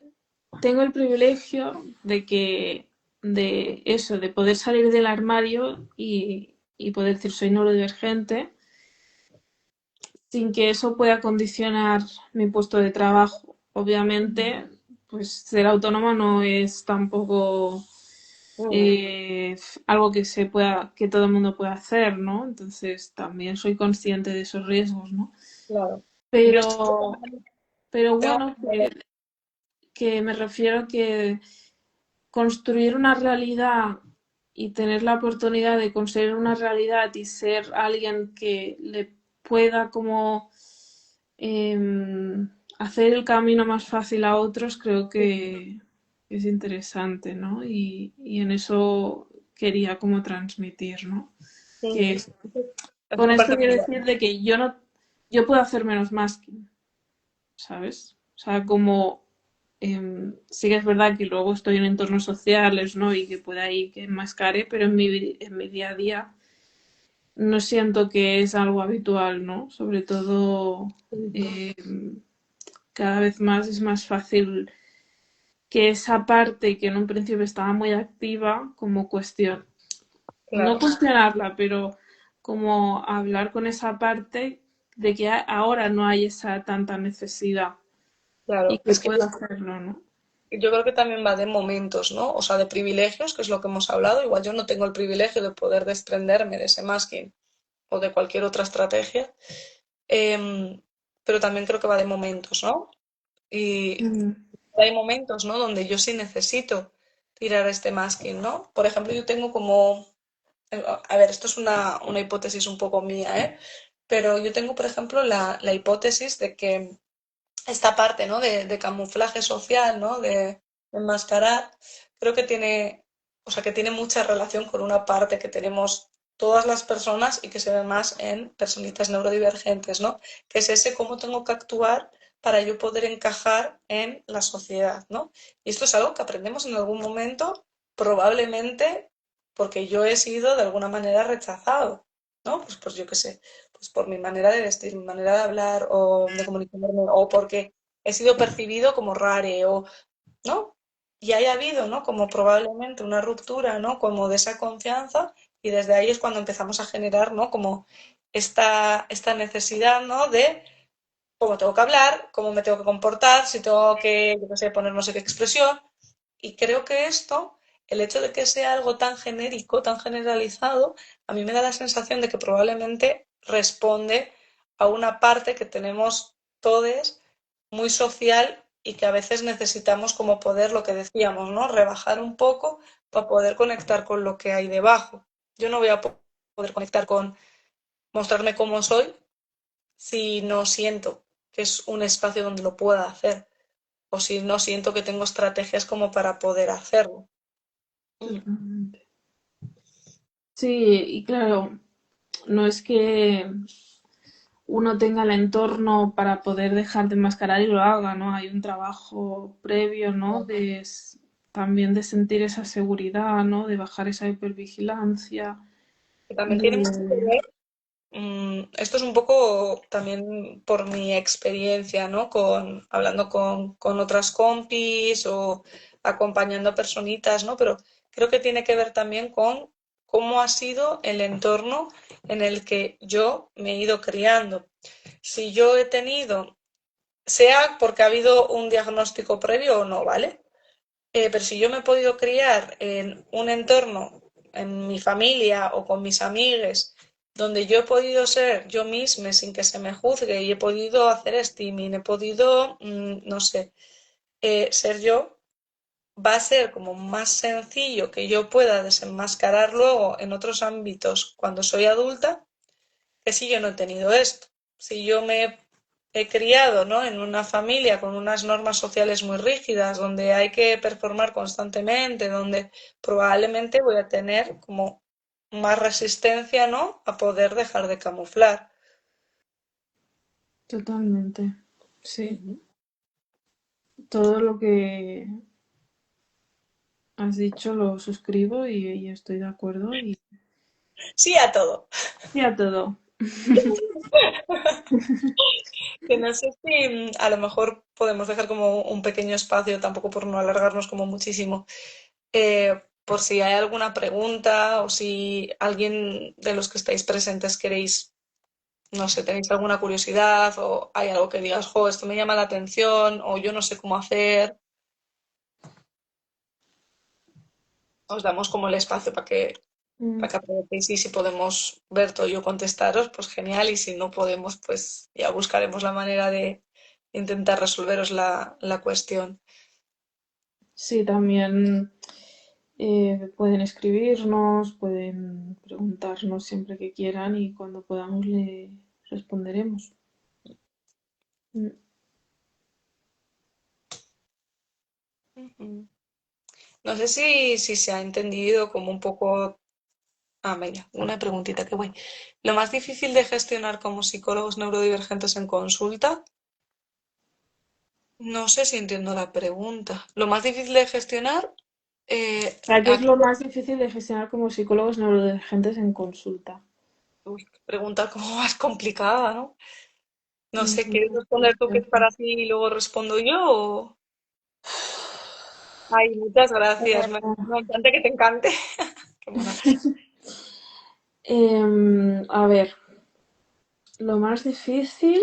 Speaker 1: tengo el privilegio de que, de eso, de poder salir del armario y poder decir soy neurodivergente sin que eso pueda condicionar mi puesto de trabajo. Obviamente, pues ser autónoma no es tampoco
Speaker 2: Mm,
Speaker 1: eh, algo que se pueda, que todo el mundo pueda hacer, ¿no? Entonces también soy consciente de esos riesgos, ¿no?
Speaker 2: claro. Yo esto
Speaker 1: Pero, pero
Speaker 2: tengo
Speaker 1: bueno, que me refiero a que construir una realidad y tener la oportunidad de conseguir una realidad y ser alguien que le pueda como hacer el camino más fácil a otros, creo que es interesante, ¿no? Y en eso quería como transmitir, ¿no? Que
Speaker 2: sí, eso
Speaker 1: con
Speaker 2: me
Speaker 1: esto
Speaker 2: parece muy
Speaker 1: quiero
Speaker 2: bien.
Speaker 1: decir de que yo no, yo puedo hacer menos masking, ¿sabes? O sea, como sí que es verdad que luego estoy en entornos sociales, ¿no? Y que pueda ahí que enmascare, pero en mi día a día no siento que es algo habitual, ¿no? Sobre todo eh, cada vez más es más fácil que esa parte que en un principio estaba muy activa, como cuestión, no
Speaker 2: Claro,
Speaker 1: cuestionarla, pero como hablar con esa parte de que ahora no hay esa tanta necesidad y
Speaker 2: claro.
Speaker 1: que puedo hacerlo, ¿no?
Speaker 2: Yo creo que también va de momentos, ¿no? O sea, de privilegios, que es lo que hemos hablado. Igual yo no tengo el privilegio de poder desprenderme de ese masking o de cualquier otra estrategia, em, pero también creo que va de momentos, ¿no? Y
Speaker 1: Mm,
Speaker 2: hay momentos, ¿no? Donde yo sí necesito tirar este masking, ¿no? Por ejemplo, yo tengo como, a ver, esto es una hipótesis un poco mía, ¿eh? Pero yo tengo, por ejemplo, la hipótesis de que esta parte, ¿no? De camuflaje social, ¿no? De enmascarar, creo que tiene, o sea, que tiene mucha relación con una parte que tenemos todas las personas y que se ve más en personitas neurodivergentes, ¿no? Que es ese cómo tengo que actuar para yo poder encajar en la sociedad, ¿no? Y esto es algo que aprendemos en algún momento, probablemente porque yo he sido de alguna manera rechazado, ¿no? Pues yo qué sé, pues por mi manera de vestir, mi manera de hablar o de comunicarme, o porque he sido percibido como rare, o, ¿no? Y haya habido, ¿no? Como probablemente una ruptura, ¿no? Como de esa confianza, y desde ahí es cuando empezamos a generar, ¿no? Como esta necesidad, ¿no? De cómo tengo que hablar, cómo me tengo que comportar, si tengo que, yo qué sé, poner no sé qué expresión. Y creo que esto, el hecho de que sea algo tan genérico, tan generalizado, a mí me da la sensación de que probablemente responde a una parte que tenemos todos muy social y que a veces necesitamos como poder, lo que decíamos, ¿no? Rebajar un poco para poder conectar con lo que hay debajo. Yo no voy a poder conectar con mostrarme cómo soy si no siento que es un espacio donde lo pueda hacer o si no siento que tengo estrategias como para poder hacerlo. Mm,
Speaker 1: totalmente. Sí, y claro, no es que uno tenga el entorno para poder dejar de enmascarar y lo haga, ¿no? Hay un trabajo previo, ¿no? También de sentir esa seguridad, ¿no? De bajar esa hipervigilancia,
Speaker 2: que también tiene mucho que
Speaker 1: de...
Speaker 2: ver, esto es un poco también por mi experiencia, ¿no? Hablando con otras compis o acompañando a personitas, ¿no? Pero creo que tiene que ver también con cómo ha sido el entorno en el que yo me he ido criando. Si yo he tenido, sea porque ha habido un diagnóstico previo o no, ¿vale? Pero si yo me he podido criar en un entorno, en mi familia o con mis amigues, donde yo he podido ser yo misma sin que se me juzgue y he podido hacer steaming, he podido, no sé, ser yo, va a ser como más sencillo que yo pueda desenmascarar luego en otros ámbitos cuando soy adulta que si yo no he tenido esto. Si yo me he criado, ¿no? En una familia con unas normas sociales muy rígidas, donde hay que performar constantemente, donde probablemente voy a tener como más resistencia, ¿no? A poder dejar de camuflar.
Speaker 1: Totalmente. Sí.
Speaker 2: Ujú.
Speaker 1: Todo lo que has dicho lo suscribo y estoy de acuerdo
Speaker 2: Sí a todo.
Speaker 1: y a todo.
Speaker 2: Que no sé si a lo mejor podemos dejar como un pequeño espacio, tampoco por no alargarnos como muchísimo, por si hay alguna pregunta o si alguien de los que estáis presentes queréis, no sé, tenéis alguna curiosidad o hay algo que digas, jo, esto me llama la atención o yo no sé cómo hacer, os damos como el espacio para
Speaker 1: Mm,
Speaker 2: que aprovechéis y si podemos ver todo yo contestaros, pues genial y si no podemos, pues ya buscaremos la manera de intentar resolveros la cuestión.
Speaker 1: sí, también pueden escribirnos, pueden preguntarnos siempre que quieran y cuando podamos le responderemos. Mm.
Speaker 2: Ujú. No sé si se ha entendido como un poco. Ah, venga, una preguntita que voy. Lo más difícil de gestionar como psicólogos neurodivergentes en consulta, no sé si entiendo la pregunta. Lo más difícil de gestionar,
Speaker 1: ¿Para qué es
Speaker 2: aquí,
Speaker 1: lo más difícil de gestionar como psicólogos neurodivergentes en consulta?
Speaker 2: uy, qué pregunta como más complicada, ¿no? No sé, ¿quieres
Speaker 1: Por
Speaker 2: responder tú qué es
Speaker 1: ejemplo.
Speaker 2: para ti y luego respondo yo? Ay, muchas gracias. Me encanta que te encante. Qué mona.
Speaker 1: A ver, lo más difícil.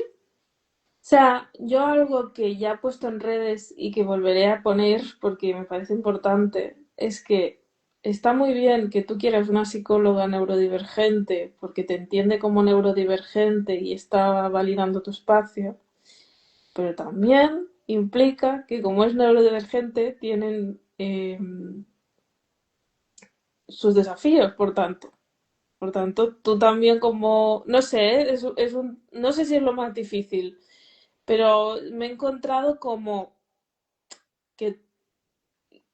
Speaker 1: O sea, yo algo que ya he puesto en redes y que volveré a poner porque me parece importante es que está muy bien que tú quieras una psicóloga neurodivergente porque te entiende como neurodivergente y está validando tu espacio, pero también implica que como es neurodivergente tienen sus desafíos, por tanto. Por tanto, tú también como, no sé, no sé si es lo más difícil, pero me he encontrado como que,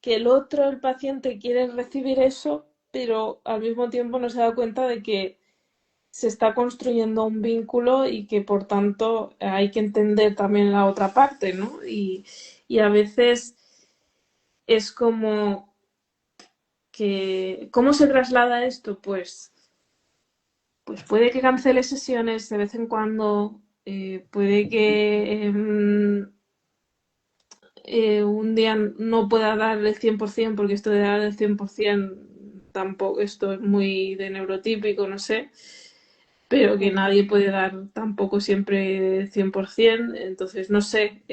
Speaker 1: que el otro, el paciente, quiere recibir eso, pero al mismo tiempo no se da cuenta de que se está construyendo un vínculo y que por tanto hay que entender también la otra parte, ¿no? Y a veces es como que, ¿cómo se traslada esto? Pues puede que cancele sesiones de vez en cuando, puede que un día no pueda dar el 100% porque esto de dar el 100% tampoco, esto es muy de neurotípico, no sé, pero que nadie puede dar tampoco siempre el 100%, entonces no sé,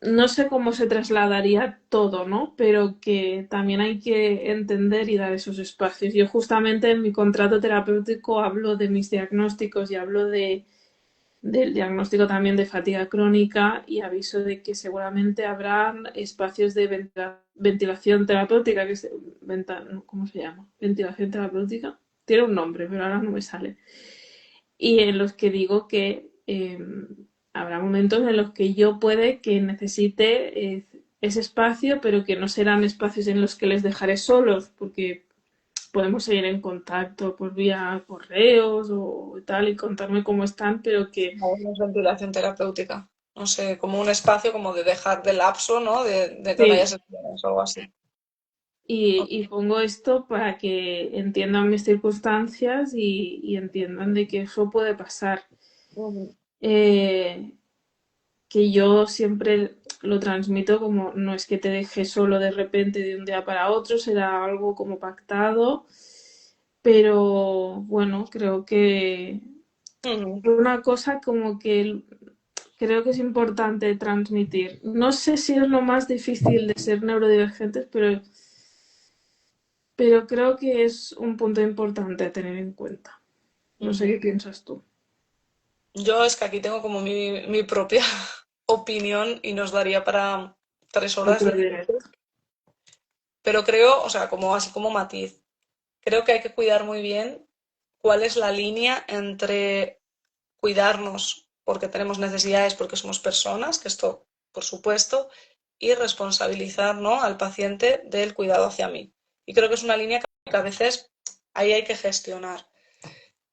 Speaker 1: no sé cómo se trasladaría todo, ¿no? Pero que también hay que entender y dar esos espacios. Yo justamente en mi contrato terapéutico hablo de mis diagnósticos y hablo del diagnóstico también de fatiga crónica y aviso de que seguramente habrá espacios de ventilación terapéutica, ¿cómo se llama? Ventilación terapéutica. Tiene un nombre, pero ahora no me sale. Y en los que digo que habrá momentos en los que yo puede que necesite ese espacio, pero que no serán espacios en los que les dejaré solos, porque podemos seguir en contacto por vía correos o tal y contarme cómo están, pero que
Speaker 2: No es ventilación terapéutica. No sé, como un espacio como de dejar de lapso, ¿no? De que no haya
Speaker 1: sí.
Speaker 2: sesiones o algo así.
Speaker 1: Y pongo esto para que entiendan mis circunstancias y entiendan de que eso puede pasar.
Speaker 2: Ujú.
Speaker 1: Eh, que yo siempre lo transmito como no es que te deje solo de repente de un día para otro, será algo como pactado, pero bueno, creo que
Speaker 2: Ujú.
Speaker 1: una cosa como que creo que es importante transmitir. No sé si es lo más difícil de ser neurodivergentes, pero creo que es un punto importante a tener en cuenta. No sé qué
Speaker 2: Ujú.
Speaker 1: piensas tú.
Speaker 2: Yo es que aquí tengo como mi propia opinión y nos daría para 3 horas
Speaker 1: Otro
Speaker 2: de.
Speaker 1: directo.
Speaker 2: Pero creo, o sea, como así como matiz, creo que hay que cuidar muy bien cuál es la línea entre cuidarnos porque tenemos necesidades, porque somos personas, que esto, por supuesto, y responsabilizar, ¿no? al paciente del cuidado hacia mí. Y creo que es una línea que a veces ahí hay que gestionar.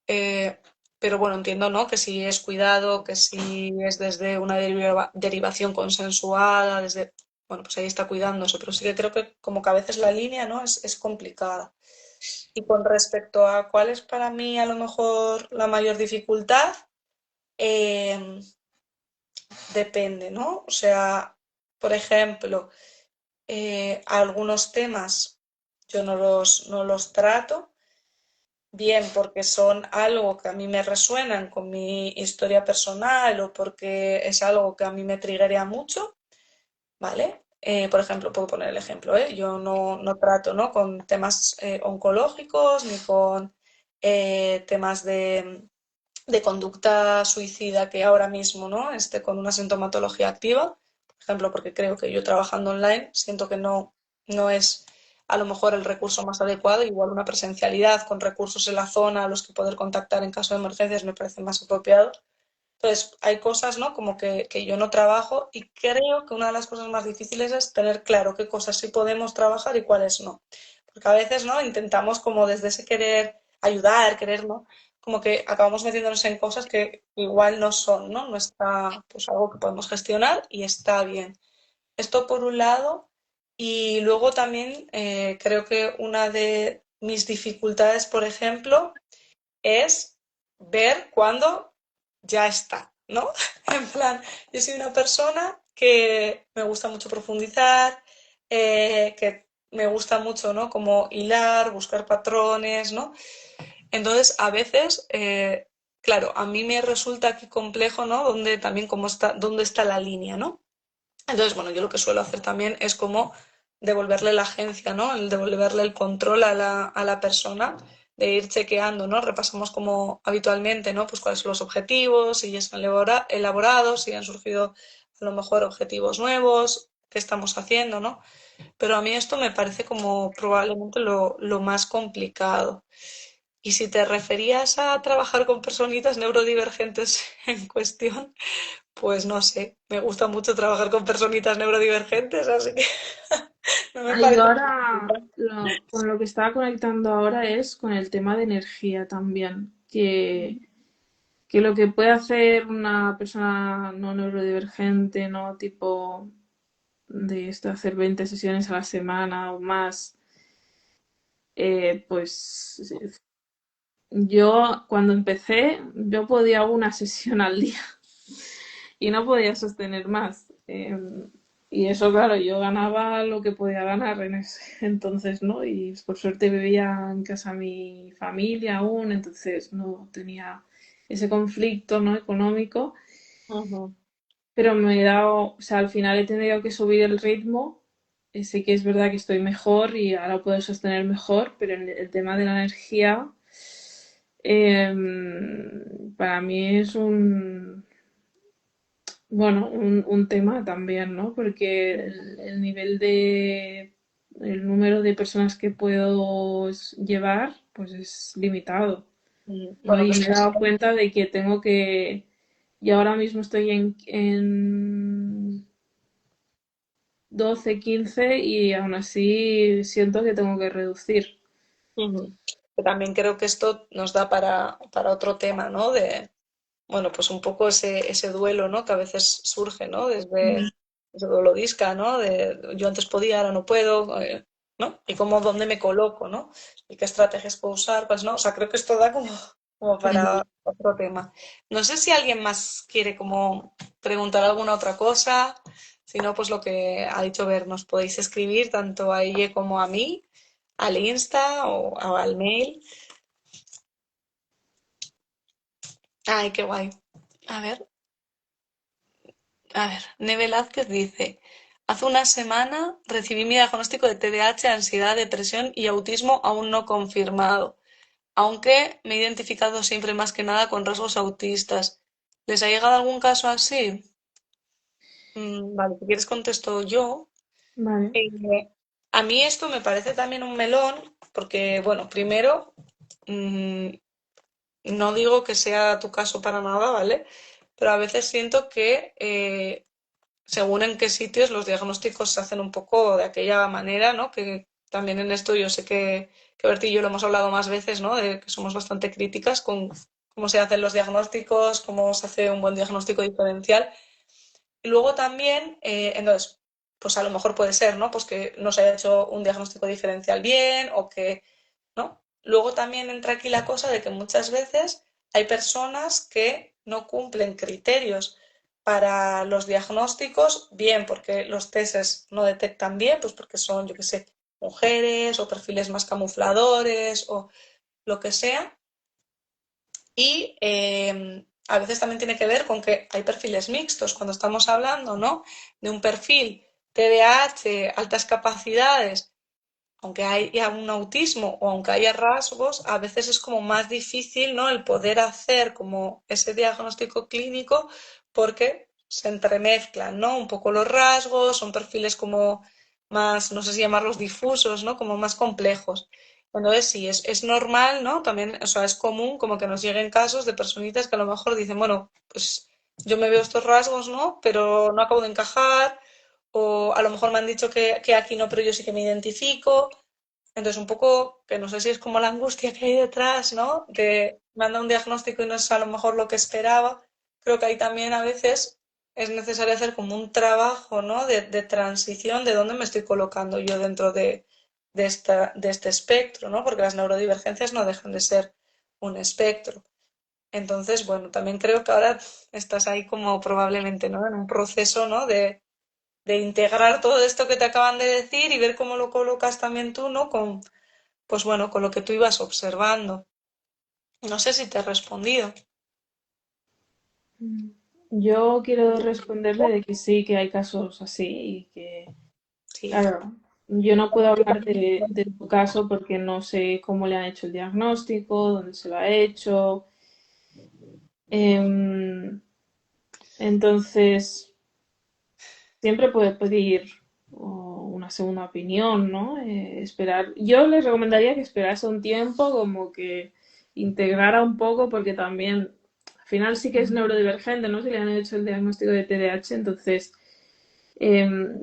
Speaker 2: Eh, pero bueno, entiendo, ¿no? Que si es cuidado, que si es desde una derivación consensuada, desde, bueno, pues ahí está cuidándose, pero sí que creo que como que a veces la línea, ¿no? Es complicada. Y con respecto a cuál es para mí a lo mejor la mayor dificultad, eh, depende, ¿no? O sea, por ejemplo, algunos temas yo no los trato, bien porque son algo que a mí me resuenan con mi historia personal o porque es algo que a mí me triggerea mucho, ¿vale? Por ejemplo, puedo poner el ejemplo, ¿eh? Yo no trato, ¿no? Con temas oncológicos ni con temas de conducta suicida que ahora mismo, ¿no? Esté con una sintomatología activa, por ejemplo, porque creo que yo trabajando online siento que no es a lo mejor el recurso más adecuado, igual una presencialidad con recursos en la zona a los que poder contactar en caso de emergencias me parece más apropiado. Entonces, hay cosas, ¿no? Como que yo no trabajo y creo que una de las cosas más difíciles es tener claro qué cosas sí podemos trabajar y cuáles no. Porque a veces, ¿no? Intentamos como desde ese querer ayudar, querer, ¿no? Como que acabamos metiéndonos en cosas que igual no son, ¿no? No está, pues algo que podemos gestionar y está bien. Esto por un lado. Y luego también creo que una de mis dificultades, por ejemplo, es ver cuándo ya está, ¿no? En plan, yo soy una persona que me gusta mucho profundizar, que me gusta mucho, ¿no? Como hilar, buscar patrones, ¿no? Entonces, a veces, claro, a mí me resulta aquí complejo, ¿no? Donde también cómo está, dónde está la línea, ¿no? Entonces, bueno, yo lo que suelo hacer también es como devolverle la agencia, ¿no? El devolverle el control a la persona, de ir chequeando, ¿no? Repasamos como habitualmente, ¿no? Pues cuáles son los objetivos, si ya están elaborados, si han surgido a lo mejor objetivos nuevos, qué estamos haciendo, ¿no? Pero a mí esto me parece como probablemente lo más complicado. Y si te referías a trabajar con personitas neurodivergentes en cuestión, pues no sé, me gusta mucho trabajar con personitas neurodivergentes, así que no me
Speaker 1: Yo
Speaker 2: parece
Speaker 1: ahora
Speaker 2: complicado.
Speaker 1: con lo que estaba conectando ahora es con el tema de energía también, que lo que puede hacer una persona no neurodivergente, no tipo de esto, hacer 20 sesiones a la semana o más, pues yo cuando empecé, yo podía una sesión al día y no podía sostener más. Y eso, claro, yo ganaba lo que podía ganar en ese entonces, ¿no? Y por suerte vivía en casa mi familia aún, entonces no tenía ese conflicto, ¿no? Económico.
Speaker 2: Ujú,
Speaker 1: Pero me he dado, o sea, al final he tenido que subir el ritmo. Sé que es verdad que estoy mejor y ahora puedo sostener mejor, pero en el tema de la energía, para mí es bueno, un tema también, ¿no? Porque el nivel el número de personas que puedo llevar, pues es limitado,
Speaker 2: ujú.
Speaker 1: ¿no?
Speaker 2: Bueno,
Speaker 1: Y
Speaker 2: pues
Speaker 1: me he dado cuenta de que tengo que, y ahora mismo estoy en 12 15 y aún así siento que tengo que reducir.
Speaker 2: ujú. Que también creo que esto nos da para otro tema, ¿no? Bueno, pues un poco ese duelo, ¿no? Que a veces surge, ¿no? Desde
Speaker 1: Mm.
Speaker 2: ese duelo disca, ¿no? De yo antes podía, ahora no puedo, ¿no? Y cómo, dónde me coloco, ¿no? Y qué estrategias puedo usar, pues no. O sea, creo que esto da como para otro tema. No sé si alguien más quiere como preguntar alguna otra cosa. Si no, pues lo que ha dicho Ver, nos podéis escribir tanto a ella como a mí, al Insta o al mail. Ay, qué guay. A ver. A ver, Neve Velázquez dice, hace una semana recibí mi diagnóstico de TDAH, ansiedad, depresión y autismo aún no confirmado, aunque me he identificado siempre más que nada con rasgos autistas. ¿Les ha llegado algún caso así? Vale, si quieres contesto yo.
Speaker 1: Vale.
Speaker 2: Eh, a mí esto me parece también un melón, porque, bueno, primero, mm, no digo que sea tu caso para nada, ¿vale? Pero a veces siento que según en qué sitios los diagnósticos se hacen un poco de aquella manera, ¿no? Que también en esto yo sé que Berti y yo lo hemos hablado más veces, ¿no? De que somos bastante críticas con cómo se hacen los diagnósticos, cómo se hace un buen diagnóstico diferencial. Y luego también, entonces, pues a lo mejor puede ser, ¿no? Pues que no se haya hecho un diagnóstico diferencial bien o que, ¿no? Luego también entra aquí la cosa de que muchas veces hay personas que no cumplen criterios para los diagnósticos, bien porque los testes no detectan bien, pues porque son, yo qué sé, mujeres o perfiles más camufladores o lo que sea. Y a veces también tiene que ver con que hay perfiles mixtos. Cuando estamos hablando, ¿no? De un perfil TDAH, altas capacidades, aunque haya un autismo o aunque haya rasgos, a veces es como más difícil, ¿no? El poder hacer como ese diagnóstico clínico porque se entremezclan, ¿no? Un poco los rasgos, son perfiles como más, no sé si llamarlos difusos, ¿no? Como más complejos. Entonces, sí, es normal, ¿no? También, o sea, es común como que nos lleguen casos de personitas que a lo mejor dicen, bueno, pues yo me veo estos rasgos, ¿no? Pero no acabo de encajar, o a lo mejor me han dicho que aquí no, pero yo sí que me identifico. Entonces, un poco, que no sé si es como la angustia que hay detrás, ¿no? De manda un diagnóstico y no es a lo mejor lo que esperaba. Creo que ahí también a veces es necesario hacer como un trabajo, ¿no? De transición de dónde me estoy colocando yo dentro de este espectro, ¿no? Porque las neurodivergencias no dejan de ser un espectro. Entonces, bueno, también creo que ahora estás ahí como probablemente, ¿no? En un proceso, ¿no? De integrar todo esto que te acaban de decir y ver cómo lo colocas también tú, ¿no? Con, pues bueno, con lo que tú ibas observando. No sé si te he respondido.
Speaker 1: Mm. Yo quiero responderle de que sí, que hay casos así y que,
Speaker 2: Sí,
Speaker 1: claro, yo no puedo hablar de tu caso porque no sé cómo le han hecho el diagnóstico, dónde se lo ha hecho. Em, entonces, siempre puede pedir una segunda opinión, ¿no? Esperar. Yo les recomendaría que esperase un tiempo, como que integrara un poco, porque también al final sí que es neurodivergente, ¿no? Si le han hecho el diagnóstico de TDAH, entonces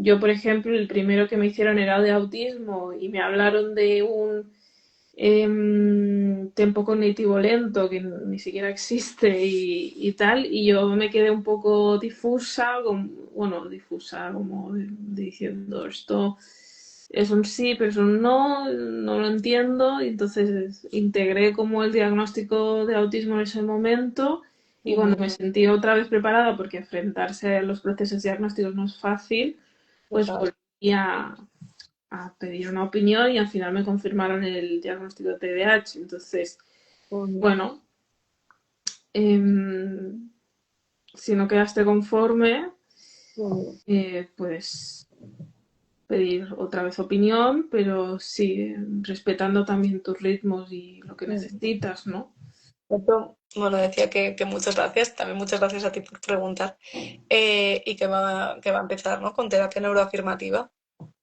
Speaker 1: yo, por ejemplo, el primero que me hicieron era de autismo y me hablaron de un tiempo cognitivo lento que ni siquiera existe y tal, y yo me quedé un poco difusa, bueno, difusa, como diciendo esto es un sí, pero es un no, no lo entiendo, y entonces integré como el diagnóstico de autismo en ese momento. Y cuando
Speaker 2: ujú,
Speaker 1: me sentí otra vez preparada, porque enfrentarse a los procesos diagnósticos no es fácil, pues
Speaker 2: total.
Speaker 1: volví a pedir una opinión y al final me confirmaron el diagnóstico de TDAH. Entonces,
Speaker 2: Ujú,
Speaker 1: bueno, em, si no quedaste conforme,
Speaker 2: ujú,
Speaker 1: puedes pedir otra vez opinión, pero sí, respetando también tus ritmos y lo que
Speaker 2: ujú.
Speaker 1: necesitas, ¿no?
Speaker 2: Bueno, decía que muchas gracias, también muchas gracias a ti por preguntar, y que va a empezar, ¿no? Con terapia neuroafirmativa.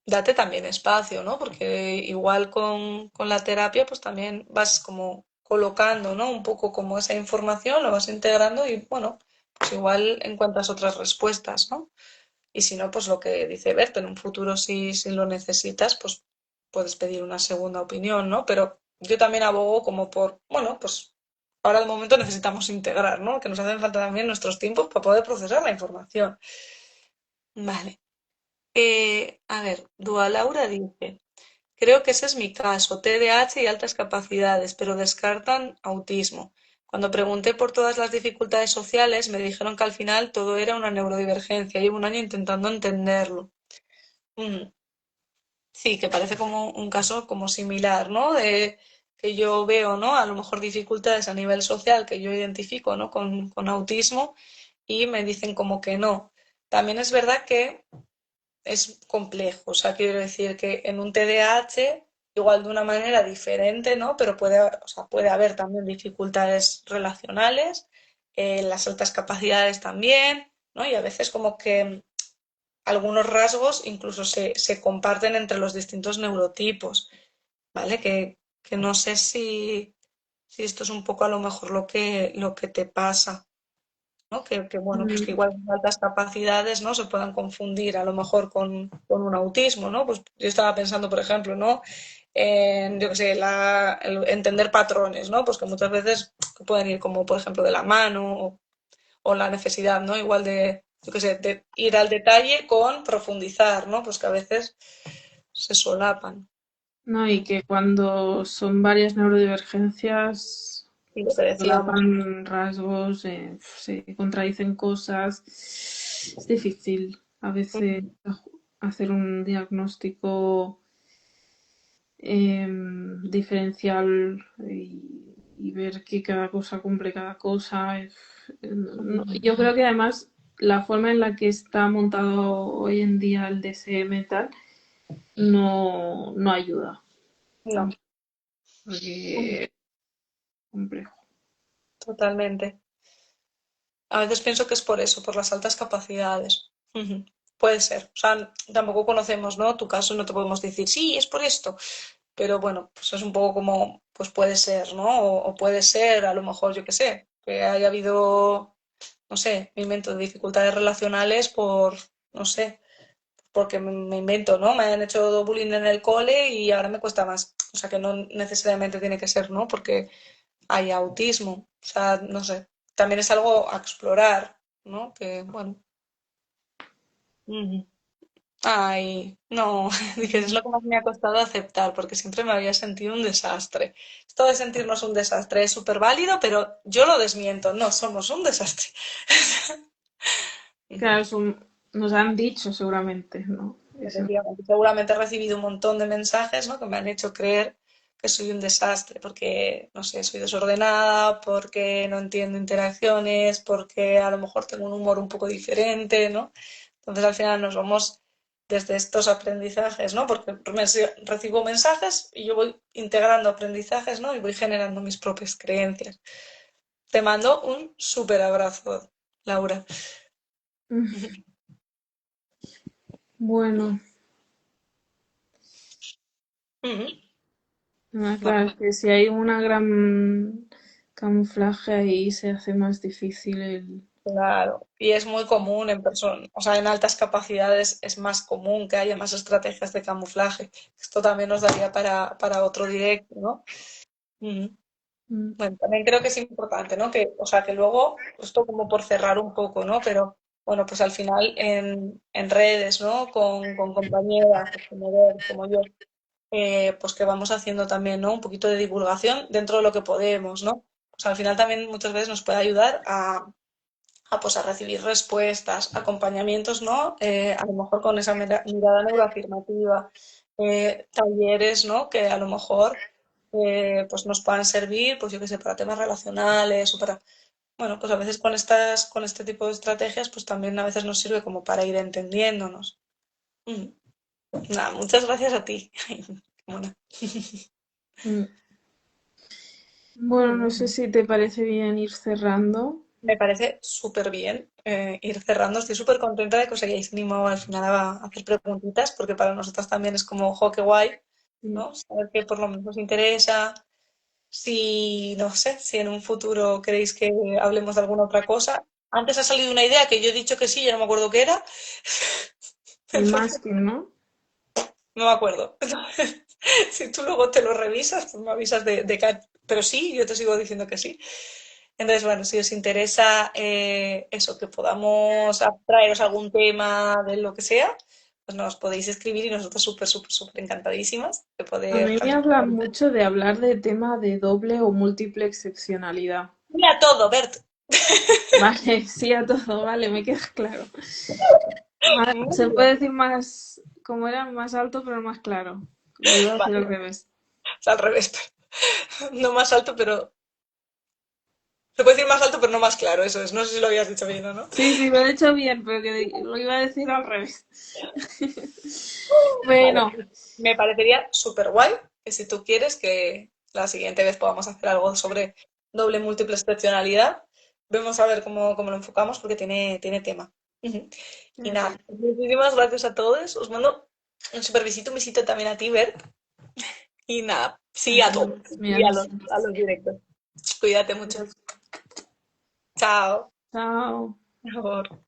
Speaker 2: Date también espacio, ¿no? Porque igual con la terapia, pues también vas como colocando, ¿no? Un poco como esa información, lo vas integrando y, bueno, pues igual encuentras otras respuestas, ¿no? Y si no, pues lo que dice Berto, en un futuro si lo necesitas, pues puedes pedir una segunda opinión, ¿no? Pero yo también abogo como por, bueno, pues ahora de momento necesitamos integrar, ¿no? Que nos hacen falta también nuestros tiempos para poder procesar la información. Vale. A ver, Dua Laura dice, creo que ese es mi caso, TDAH y altas capacidades, pero descartan autismo. Cuando pregunté por todas las dificultades sociales, me dijeron que al final todo era una neurodivergencia. Llevo un año intentando entenderlo. Mm, sí, que parece como un caso como similar, ¿no? De que yo veo, ¿no? A lo mejor dificultades a nivel social que yo identifico, ¿no? Con autismo y me dicen como que no. También es verdad que es complejo. O sea, quiero decir que en un TDAH, igual de una manera diferente, ¿no? Pero o sea, puede haber también dificultades relacionales, las altas capacidades también, ¿no? Y a veces como que algunos rasgos incluso se comparten entre los distintos neurotipos, ¿vale? Que no sé si esto es un poco a lo mejor lo que te pasa. ¿no? Bueno, pues que
Speaker 1: Mm,
Speaker 2: igual altas capacidades, ¿no? Se puedan confundir a lo mejor con un autismo, ¿no? Pues yo estaba pensando, por ejemplo, ¿no? En, yo qué sé, el entender patrones, ¿no? Pues que muchas veces pueden ir como, por ejemplo, de la mano o la necesidad, ¿no? Igual de, yo qué sé, de ir al detalle con profundizar, ¿no? Pues que a veces se solapan.
Speaker 1: no, y que cuando son varias neurodivergencias
Speaker 2: Y lo que
Speaker 1: se
Speaker 2: decíamos,
Speaker 1: solapan rasgos, se contradicen cosas. Es difícil a veces hacer un diagnóstico diferencial y ver que cada cosa cumple cada cosa. Yo creo que además la forma en la que está montado hoy en día el DSM y tal no ayuda
Speaker 2: no,
Speaker 1: tampoco, porque es complejo.
Speaker 2: totalmente. A veces pienso que es por eso, por las altas capacidades. Ujú. Puede ser. O sea, tampoco conocemos, ¿no? Tu caso no te podemos decir, sí, es por esto. Pero bueno, pues es un poco como, pues puede ser, ¿no? O puede ser, a lo mejor, yo qué sé, que haya habido, no sé, me invento dificultades relacionales por, no sé, porque me invento, ¿no? Me han hecho bullying en el cole y ahora me cuesta más. O sea, que no necesariamente tiene que ser, ¿no? Porque hay autismo. O sea, no sé. También es algo a explorar, ¿no? Que, bueno. Ujú. Ay, no, dije, es lo que más me ha costado aceptar, porque siempre me había sentido un desastre. Esto de sentirnos un desastre es súper válido, pero yo lo desmiento, no, somos un desastre.
Speaker 1: Claro, nos han dicho seguramente, ¿no? Eso.
Speaker 2: Efectivamente, seguramente he recibido un montón de mensajes, ¿no? Que me han hecho creer que soy un desastre, porque, no sé, soy desordenada, porque no entiendo interacciones, porque a lo mejor tengo un humor un poco diferente, ¿no? Entonces al final nos vamos desde estos aprendizajes, ¿no? Porque recibo mensajes y yo voy integrando aprendizajes, ¿no? Y voy generando mis propias creencias. Te mando un súper abrazo, Laura.
Speaker 1: Bueno,
Speaker 2: Ujú.
Speaker 1: claro, es que si hay una gran camuflaje ahí se hace más difícil el...
Speaker 2: Claro, y es muy común en personas, o sea, en altas capacidades es más común que haya más estrategias de camuflaje. Esto también nos daría para otro directo, ¿no? Ujú.
Speaker 1: Mm.
Speaker 2: Bueno, también creo que es importante, ¿no? Que, o sea, que luego, esto como por cerrar un poco, ¿no? Pero bueno, pues al final en redes, ¿no? Con compañeras pues, como Ver, como yo, pues que vamos haciendo también, ¿no? Un poquito de divulgación dentro de lo que podemos, ¿no? Pues al final también muchas veces nos puede ayudar pues a recibir respuestas, acompañamientos, ¿no? A lo mejor con esa mirada neuroafirmativa, talleres, ¿no? Que a lo mejor pues nos puedan servir, pues yo qué sé, para temas relacionales o para, bueno, pues a veces con este tipo de estrategias, pues también a veces nos sirve como para ir entendiéndonos. Mm. Nada, muchas gracias a ti. Bueno,
Speaker 1: Mm. Bueno, no sé si te parece bien ir cerrando.
Speaker 2: me parece súper bien ir cerrando. Estoy súper contenta de que os hayáis animado al final a hacer preguntitas, porque para nosotros también es como, jo, qué guay,
Speaker 1: Sí.
Speaker 2: ¿no? Saber que por lo menos os interesa. Si, no sé, si en un futuro queréis que hablemos de alguna otra cosa. Antes ha salido una idea que yo he dicho que sí, ya no me acuerdo qué era.
Speaker 1: El
Speaker 2: Entonces,
Speaker 1: masking, ¿no?
Speaker 2: no me acuerdo. Si tú luego te lo revisas, pues me avisas pero sí, yo te sigo diciendo que sí. Entonces, bueno, si os interesa eso, que podamos traeros algún tema de lo que sea, pues nos podéis escribir y nosotros súper, súper, súper encantadísimas de
Speaker 1: A
Speaker 2: poder
Speaker 1: mí me
Speaker 2: participar.
Speaker 1: hablan mucho de hablar de tema de doble o múltiple excepcionalidad.
Speaker 2: Mira todo, Bert.
Speaker 1: Vale, sí a todo, vale, me queda claro.
Speaker 2: Muy
Speaker 1: Se
Speaker 2: bien.
Speaker 1: puede decir más, como era, más alto, pero más claro. Lo iba a decir al
Speaker 2: Vale,
Speaker 1: revés.
Speaker 2: es al revés. No más alto, pero... Se puede decir más alto, pero no más claro, eso es. No sé si lo habías dicho bien o no.
Speaker 1: Sí, sí, lo he hecho bien, pero que lo iba a decir al revés.
Speaker 2: Vale,
Speaker 1: Bueno,
Speaker 2: pues me parecería súper guay que si tú quieres que la siguiente vez podamos hacer algo sobre doble múltiple excepcionalidad, vemos a ver cómo lo enfocamos porque tiene tema. Ujú. Y nada, muchísimas gracias a todos. Os mando un besito también a ti, Bert. Y nada, sí a todos
Speaker 1: adiós, mi
Speaker 2: y
Speaker 1: ansia.
Speaker 2: a los directos. Cuídate mucho.
Speaker 1: Adiós.
Speaker 2: Chao.
Speaker 1: Chao.
Speaker 2: Por favor.